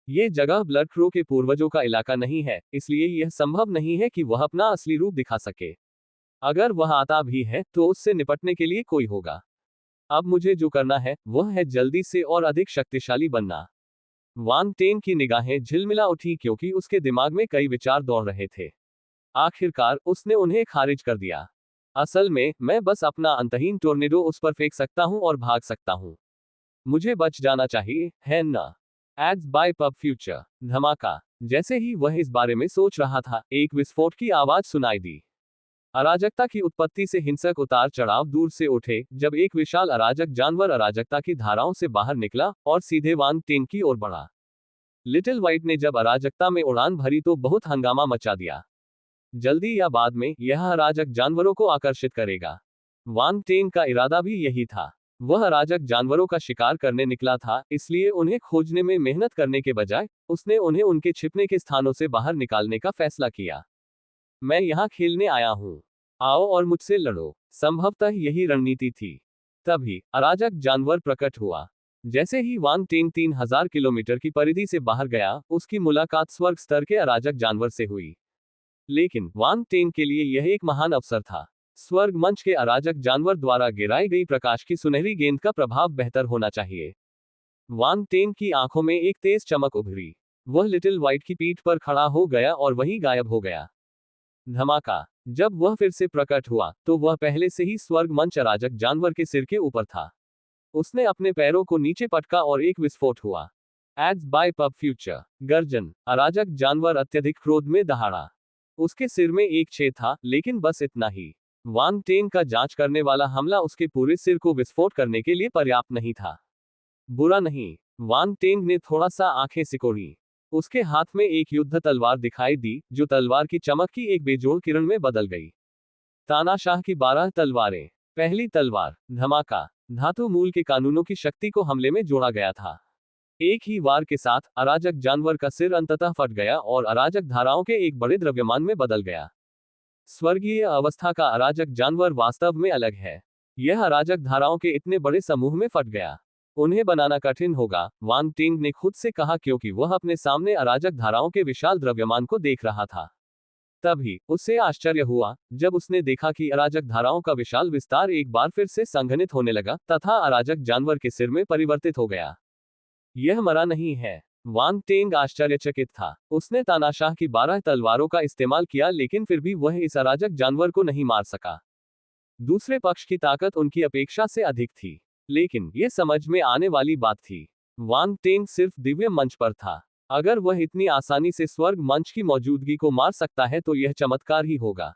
ये जगह ब्लड क्रो के पूर्वजों का इलाका नहीं है, इसलिए यह संभव नहीं है कि वह अपना असली रूप दिखा सके। अगर वह आता भी है तो उससे निपटने के लिए कोई होगा। अब मुझे जो करना है वह है जल्दी से और अधिक शक्तिशाली बनना। वांग टेन की निगाहें झिलमिला उठी क्योंकि उसके दिमाग में कई विचार दौड़ रहे थे। आखिरकार उसने उन्हें खारिज कर दिया। असल में, मैं बस अपना अंतहीन टोर्नेडो उस पर फेंक सकता हूं और भाग सकता हूं। मुझे बच जाना चाहिए, है ना? Ads by pub future. धमाका। जैसे ही वह इस बारे में सोच रहा था, एक विस्फोट की आवाज सुनाई दी। अराजकता की उत्पत्ति से हिंसक उतार चढ़ाव दूर से उठे, जब एक विशाल अराजक जानवर अराजकता की धाराओं से बाहर निकला और सीधे वांग टेन की ओर बढ़ा। लिटिल व्हाइट ने जब अराजकता में उड़ान भरी तो बहुत हंगामा मचा दिया। जल्दी या बाद में यह अराजक जानवरों को आकर्षित करेगा। वांग टेन का इरादा भी यही था। वह अराजक जानवरों का शिकार करने निकला था, इसलिए उन्हें खोजने में मेहनत करने के बजाय उसने उन्हें उनके छिपने के स्थानों से बाहर निकालने का फैसला किया। मैं यहाँ खेलने आया हूँ, आओ और मुझसे लड़ो। संभवतः यही रणनीति थी। तभी अराजक जानवर प्रकट हुआ। जैसे ही वांग टेन 3000 किलोमीटर की परिधि से बाहर गया, उसकी मुलाकात स्वर्ग स्तर के अराजक जानवर से हुई। लेकिन वांग टेन के लिए यह एक महान अवसर था। स्वर्ग मंच के अराजक जानवर द्वारा गिराई गई प्रकाश की सुनहरी गेंद का प्रभाव बेहतर होना चाहिए। वांग टेन की आंखों में एक तेज चमक उभरी। वह लिटिल व्हाइट की पीठ पर खड़ा हो गया और वहीं गायब हो गया। धमाका। जब वह फिर से प्रकट हुआ तो वह पहले से ही स्वर्ग मंच अराजक जानवर के सिर के ऊपर था। उसने अपने पैरों को नीचे पटका और एक विस्फोट हुआ। Ads by pub future. गर्जन। अराजक जानवर अत्यधिक क्रोध में दहाड़ा। उसके सिर में एक छेद था, लेकिन बस इतना ही। वांग टेन का जांच करने वाला हमला उसके पूरे सिर को विस्फोट करने के लिए पर्याप्त नहीं था। बुरा नहीं। वांग टेन ने थोड़ा सा आंखें सिकोड़ी। उसके हाथ में एक युद्ध तलवार दिखाई दी, जो तलवार की चमक की एक बेजोड़ किरण में बदल गई। तानाशाह की 12 तलवारें। पहली तलवार। धमाका। धातु मूल के कानूनों की शक्ति को हमले में जोड़ा गया था। एक ही वार के साथ अराजक जानवर का सिर अंततः फट गया और अराजक धाराओं के एक बड़े द्रव्यमान में बदल गया। स्वर्गीय अवस्था का अराजक जानवर वास्तव में अलग है। यह अराजक धाराओं के इतने बड़े समूह में फट गया। उन्हें बनाना कठिन होगा, वांग टेन ने खुद से कहा, क्योंकि वह अपने सामने अराजक धाराओं के विशाल द्रव्यमान को देख रहा था। तभी उसे आश्चर्य हुआ जब उसने देखा कि अराजक धाराओं का विशाल विस्तार एक बार फिर से संघनित होने लगा तथा अराजक जानवर के सिर में परिवर्तित हो गया। यह मरा नहीं है। वांग टेंग आश्चर्यचकित था। उसने तानाशाह की 12 तलवारों का इस्तेमाल किया, लेकिन फिर भी वह इस अराजक जानवर को नहीं मार सका। दूसरे पक्ष की ताकत उनकी अपेक्षा से अधिक थी, लेकिन यह समझ में आने वाली बात थी। वांग टेंग सिर्फ दिव्य मंच पर था। अगर वह इतनी आसानी से स्वर्ग मंच की मौजूदगी को मार सकता है तो यह चमत्कार ही होगा।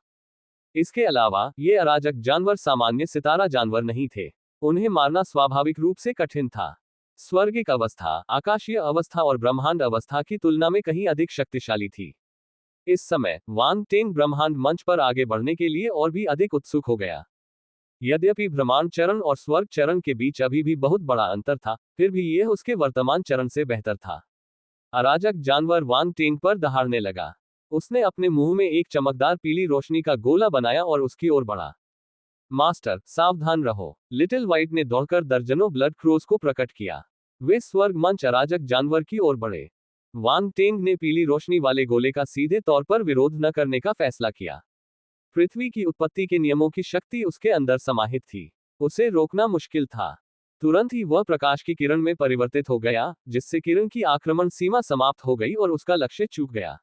इसके अलावा ये अराजक जानवर सामान्य सितारा जानवर नहीं थे। उन्हें मारना स्वाभाविक रूप से कठिन था। स्वर्गिक अवस्था, आकाशीय अवस्था और ब्रह्मांड अवस्था की तुलना में कहीं अधिक शक्तिशाली थी। इस समय वांग टेंग ब्रह्मांड मंच पर आगे बढ़ने के लिए और भी अधिक उत्सुक हो गया। यद्यपि ब्रह्मांड चरण और स्वर्ग चरण के बीच अभी भी बहुत बड़ा अंतर था, फिर भी यह उसके वर्तमान चरण से बेहतर था। अराजक जानवर वांग टेंग पर दहाड़ने लगा। उसने अपने मुंह में एक चमकदार पीली रोशनी का गोला बनाया और उसकी ओर बढ़ा। मास्टर, सावधान रहो। लिटिल व्हाइट ने दौड़कर दर्जनों ब्लड क्रोस को प्रकट किया। वे स्वर्ग मंच अराजक जानवर की ओर बढ़े। वांग टेंग ने पीली रोशनी वाले गोले का सीधे तौर पर विरोध न करने का फैसला किया। पृथ्वी की उत्पत्ति के नियमों की शक्ति उसके अंदर समाहित थी। उसे रोकना मुश्किल था। तुरंत ही वह प्रकाश की किरण में परिवर्तित हो गया, जिससे किरण की आक्रमण सीमा समाप्त हो गई और उसका लक्ष्य चूक गया।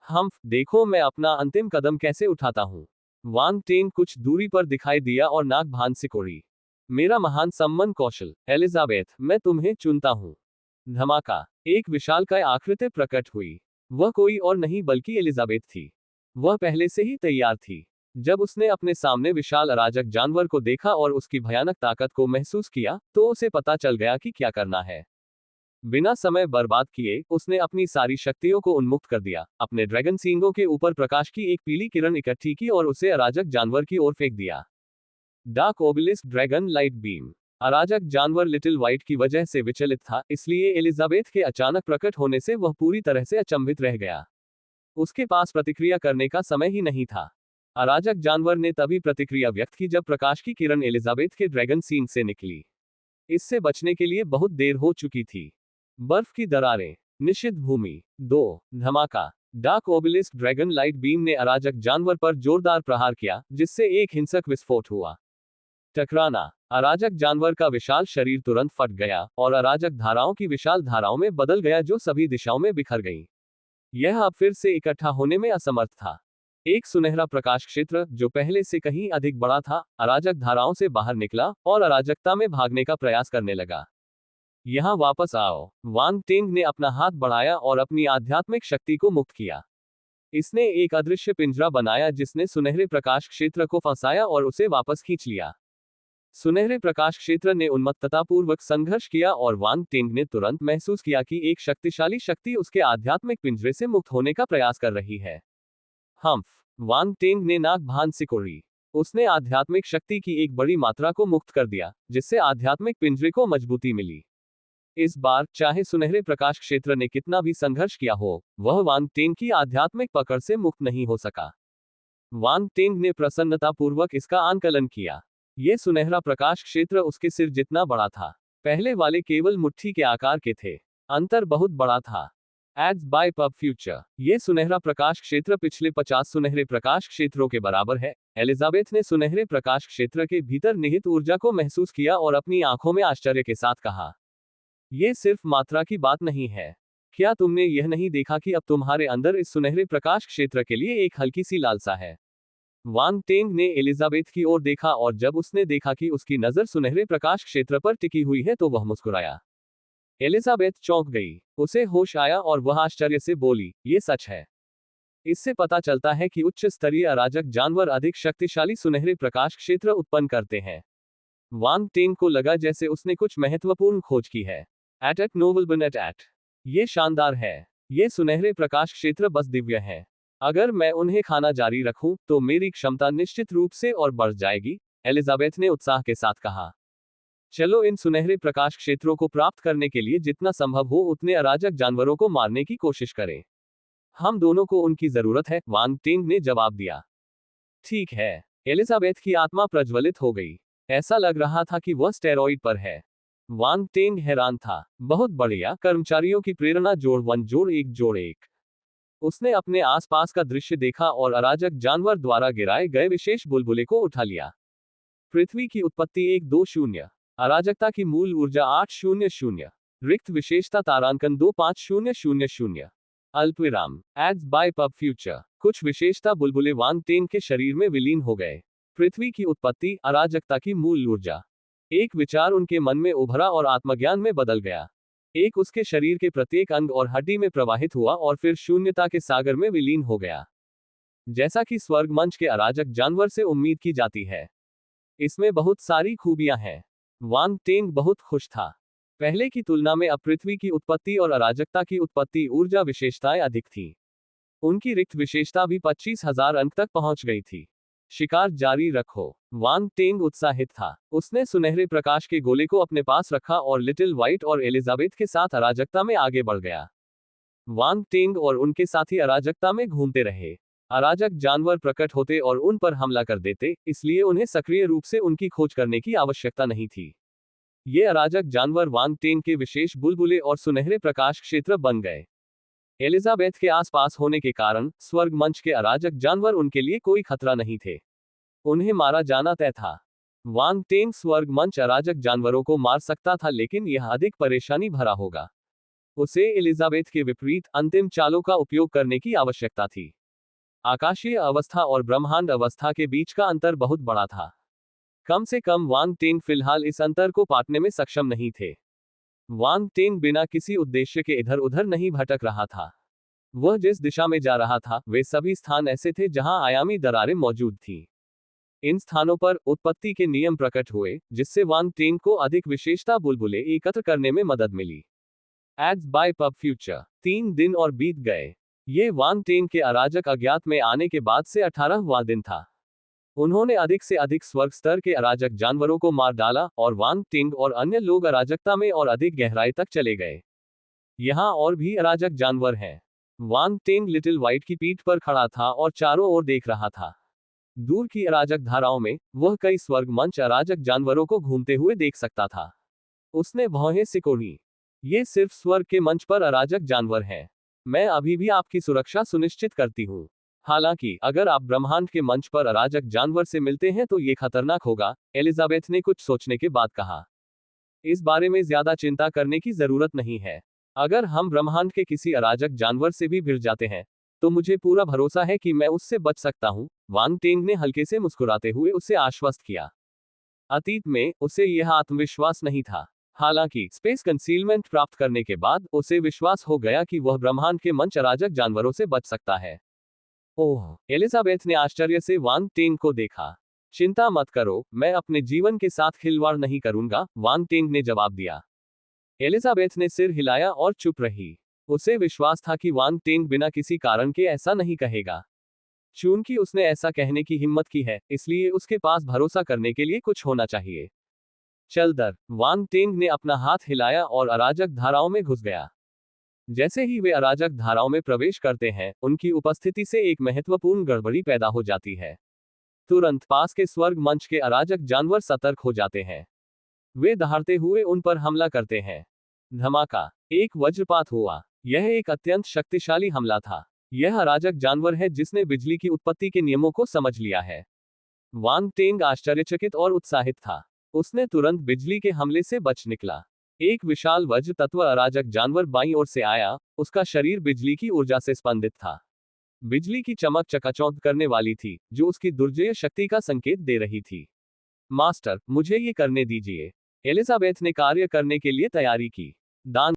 हम्फ, देखो मैं अपना अंतिम कदम कैसे उठाता हूँ। वांग टेन कुछ दूरी पर दिखाई दिया और नाक भान सिकोड़ी। मेरा महान सम्मन कौशल, एलिजाबेथ, मैं तुम्हें चुनता हूँ। धमाका, एक विशालकाय आकृति प्रकट हुई। वह कोई और नहीं बल्कि एलिजाबेथ थी। वह पहले से ही तैयार थी। जब उसने अपने सामने विशाल अराजक जानवर को देखा और उसकी भयानक ताकत को महसूस किया, तो उसे पता चल गया कि क्या करना है। बिना समय बर्बाद किए, उसने अपनी सारी शक्तियों को उन्मुक्त कर दिया, अपने ड्रैगन सींगों के ऊपर प्रकाश की एक पीली किरण इकट्ठी की और उसे अराजक जानवर की ओर फेंक दिया। Dark obelisk dragon light beam. अराजक जानवर लिटिल व्हाइट की वजह से विचलित था, इसलिए एलिजाबेथ के अचानक प्रकट होने से वह पूरी तरह से अचंभित रह गया। उसके पास प्रतिक्रिया करने का समय ही नहीं था। अराजक जानवर ने तभी प्रतिक्रिया व्यक्त की जब प्रकाश की किरण एलिजाबेथ के ड्रैगन सींग से निकली। इससे बचने के लिए बहुत देर हो चुकी थी। बर्फ की दरारें। निषिद्ध भूमि 2। धमाका, dark obelisk dragon light beam ने अराजक जानवर पर जोरदार प्रहार किया, जिससे एक हिंसक विस्फोट हुआ। टकराना, अराजक जानवर का विशाल शरीर तुरंत फट गया और अराजक धाराओं की विशाल धाराओं में बदल गया जो सभी दिशाओं में बिखर गईं। यह अब फिर से इकट्ठा होने में असमर्थ था। एक सुनहरा प्रकाश क्षेत्र, जो पहले से कहीं अधिक बड़ा था, अराजक धाराओं से बाहर निकला और अराजकता में भागने का प्रयास करने लगा। यहाँ वापस आओ। वांग टेंग ने अपना हाथ बढ़ाया और अपनी आध्यात्मिक शक्ति को मुक्त किया। इसने एक अदृश्य पिंजरा बनाया जिसने सुनहरे प्रकाश क्षेत्र को फंसाया और उसे वापस खींच लिया। सुनहरे प्रकाश क्षेत्र ने उन्मत्ततापूर्वक संघर्ष किया और वांग टेंग ने तुरंत महसूस किया कि एक शक्तिशाली शक्ति उसके आध्यात्मिक पिंजरे से मुक्त होने का प्रयास कर रही है। हम्फ, वांग टेंग ने नाक भान सिकोड़ी। उसने आध्यात्मिक शक्ति की एक बड़ी मात्रा को मुक्त कर दिया, जिससे आध्यात्मिक पिंजरे को मजबूती मिली। इस बार, चाहे सुनहरे प्रकाश क्षेत्र ने कितना भी संघर्ष किया हो, वह वांग टेंग की आध्यात्मिक पकड़ से मुक्त नहीं हो सका। वांग टेंग ने प्रसन्नतापूर्वक इसका आंकलन किया। ये सुनहरा प्रकाश क्षेत्र उसके सिर जितना बड़ा था। पहले वाले केवल मुट्ठी के आकार के थे। अंतर बहुत बड़ा था। Ads by pub future. ये सुनहरा प्रकाश क्षेत्र पिछले 50 सुनहरे प्रकाश क्षेत्रों के बराबर है। एलिजाबेथ ने सुनहरे प्रकाश क्षेत्र के भीतर निहित ऊर्जा को महसूस किया और अपनी आंखों में आश्चर्य के साथ कहा, यह सिर्फ मात्रा की बात नहीं है। क्या तुमने यह नहीं देखा कि अब तुम्हारे अंदर इस सुनहरे प्रकाश क्षेत्र के लिए एक हल्की सी लालसा है? वांग टेंग ने एलिजाबेथ की ओर देखा और जब उसने देखा कि उसकी नजर सुनहरे प्रकाश क्षेत्र पर टिकी हुई है तो वह मुस्कुराया। एलिजाबेथ चौंक गई। उसे होश आया और वह आश्चर्य से बोली, ये सच है। इससे पता चलता है कि उच्च स्तरीय अराजक जानवर अधिक शक्तिशाली सुनहरे प्रकाश क्षेत्र उत्पन्न करते हैं। वांग टेंग को लगा जैसे उसने कुछ महत्वपूर्ण खोज की है। एट नोबल एट। ये शानदार है। ये सुनहरे प्रकाश क्षेत्र बस दिव्य है। अगर मैं उन्हें खाना जारी रखूं, तो मेरी क्षमता निश्चित रूप से और बढ़ जाएगी, एलिजाबेथ ने उत्साह के साथ कहा। चलो इन सुनहरे प्रकाश क्षेत्रों को प्राप्त करने के लिए जितना संभव हो उतने अराजक जानवरों को मारने की कोशिश करें। हम दोनों को उनकी जरूरत है, वांग टेंग ने जवाब दिया। ठीक है। एलिजाबेथ की आत्मा प्रज्वलित हो गई। ऐसा लग रहा था कि वह स्टेरॉइड पर है। वांग टेंग हैरान था। बहुत बढ़िया, कर्मचारियों की प्रेरणा जोड़ 1 जोड़ 1 जोड़ 1। उसने अपने आसपास का दृश्य देखा और अराजक जानवर द्वारा गिराए गए विशेष बुलबुले को उठा लिया। पृथ्वी की उत्पत्ति 120। अराजकता की मूल ऊर्जा 800। रिक्त विशेषता तारांकन 25000। अल्पविराम। Ads by pub future. कुछ विशेषता बुलबुले वांग टेंग के शरीर में विलीन हो गए। पृथ्वी की उत्पत्ति, अराजकता की मूल ऊर्जा। एक विचार उनके मन में उभरा और आत्मज्ञान में बदल गया। एक उसके शरीर के प्रत्येक अंग और हड्डी में प्रवाहित हुआ और फिर शून्यता के सागर में विलीन हो गया। जैसा कि स्वर्ग मंच के अराजक जानवर से उम्मीद की जाती है। इसमें बहुत सारी खूबियां हैं। वांग टेंग बहुत खुश था। पहले की तुलना में अब पृथ्वी की उत्पत्ति और अराजकता की उत्पत्ति ऊर्जा विशेषताएं अधिक थी। उनकी रिक्त विशेषता भी 25,000 अंक तक पहुंच गई थी। शिकार जारी रखो। वांग टेंग उत्साहित था। उसने सुनहरे प्रकाश के गोले को अपने पास रखा और लिटिल व्हाइट और एलिजाबेथ के साथ अराजकता में आगे बढ़ गया। वांग टेंग और उनके साथी अराजकता में घूमते रहे। अराजक जानवर प्रकट होते और उन पर हमला कर देते, इसलिए उन्हें सक्रिय रूप से उनकी खोज करने की आवश्यकता नहीं थी। ये अराजक जानवर वांग टेंग के विशेष बुलबुले और सुनहरे प्रकाश क्षेत्र बन गए। एलिजाबेथ के आसपास होने के कारण स्वर्ग मंच के अराजक जानवर उनके लिए कोई खतरा नहीं थे। उन्हें मारा जाना तय था। वांग टेंग स्वर्ग मंच अराजक जानवरों को मार सकता था, लेकिन यह अधिक परेशानी भरा होगा। उसे एलिजाबेथ के विपरीत अंतिम चालों का उपयोग करने की आवश्यकता थी। आकाशीय अवस्था और ब्रह्मांड अवस्था के बीच का अंतर बहुत बड़ा था। कम से कम वांग टेंग फिलहाल इस अंतर को पाटने में सक्षम नहीं थे। वांग टेंग बिना किसी उद्देश्य के इधर उधर नहीं भटक रहा था। वह जिस दिशा में जा रहा था वे सभी स्थान ऐसे थे जहां आयामी दरारें मौजूद थीं। इन स्थानों पर उत्पत्ति के नियम प्रकट हुए, जिससे वांग टेंग को अधिक विशेषता बुलबुले एकत्र करने में मदद मिली। Ads by pub future. 3 दिन और बीत गए। ये वांग टेंग के अराजक अज्ञात में आने के बाद से 18वां दिन था। उन्होंने अधिक से अधिक स्वर्ग स्तर के अराजक जानवरों को मार डाला और वांग टिंग और अन्य लोग अराजकता में और अधिक गहराई तक चले गए। यहाँ और भी अराजक जानवर हैं। वांग टिंग लिटिल वाइट की पीठ पर खड़ा था और चारों ओर देख रहा था। दूर की अराजक धाराओं में वह कई स्वर्ग मंच अराजक जानवरों को घूमते हुए देख सकता था। उसने भौहें सिकोड़ी। ये सिर्फ स्वर्ग के मंच पर अराजक जानवर हैं। मैं अभी भी आपकी सुरक्षा सुनिश्चित करती हूँ। हालांकि अगर आप ब्रह्मांड के मंच पर अराजक जानवर से मिलते हैं तो ये खतरनाक होगा, एलिजाबेथ ने कुछ सोचने के बाद कहा। इस बारे में ज्यादा चिंता करने की जरूरत नहीं है। अगर हम ब्रह्मांड के किसी अराजक जानवर से भी भिड़ जाते हैं तो मुझे पूरा भरोसा है कि मैं उससे बच सकता हूं, वांग टेंग ने हल्के से मुस्कुराते हुए उसे आश्वस्त किया। अतीत में उसे यह आत्मविश्वास नहीं था। हालांकि स्पेस कंसीलमेंट प्राप्त करने के बाद उसे विश्वास हो गया कि वह ब्रह्मांड के मंच अराजक जानवरों से बच सकता है। ओह, एलिजाबेथ ने आश्चर्य से वांग टेंग को देखा। चिंता मत करो, मैं अपने जीवन के साथ खिलवाड़ नहीं करूंगा, वांग टेंग ने जवाब दिया। एलिजाबेथ ने सिर हिलाया और चुप रही। उसे विश्वास था कि वांग टेंग बिना किसी कारण के ऐसा नहीं कहेगा। चूंकि उसने ऐसा कहने की हिम्मत की है, इसलिए उसके पास भरोसा करने के लिए कुछ होना चाहिए। चल दर, वांग टेंग ने अपना हाथ हिलाया और अराजक धाराओं में घुस गया। जैसे ही वे अराजक धाराओं में प्रवेश करते हैं, उनकी उपस्थिति से एक महत्वपूर्ण गड़बड़ी पैदा हो जाती है। तुरंत पास के स्वर्ग मंच के अराजक जानवर सतर्क हो जाते हैं। वे दहाड़ते हुए उन पर हमला करते हैं। धमाका, एक वज्रपात हुआ। यह एक अत्यंत शक्तिशाली हमला था। यह अराजक जानवर है जिसने बिजली की उत्पत्ति के नियमों को समझ लिया है। वांग टेंग आश्चर्यचकित और उत्साहित था। उसने तुरंत बिजली के हमले से बच निकला। एक विशाल वज्र तत्व अराजक जानवर बाईं ओर से आया, उसका शरीर बिजली की ऊर्जा से स्पंदित था। बिजली की चमक चकाचौंध करने वाली थी, जो उसकी दुर्जय शक्ति का संकेत दे रही थी। मास्टर, मुझे ये करने दीजिए। एलिजाबेथ ने कार्य करने के लिए तैयारी की। दान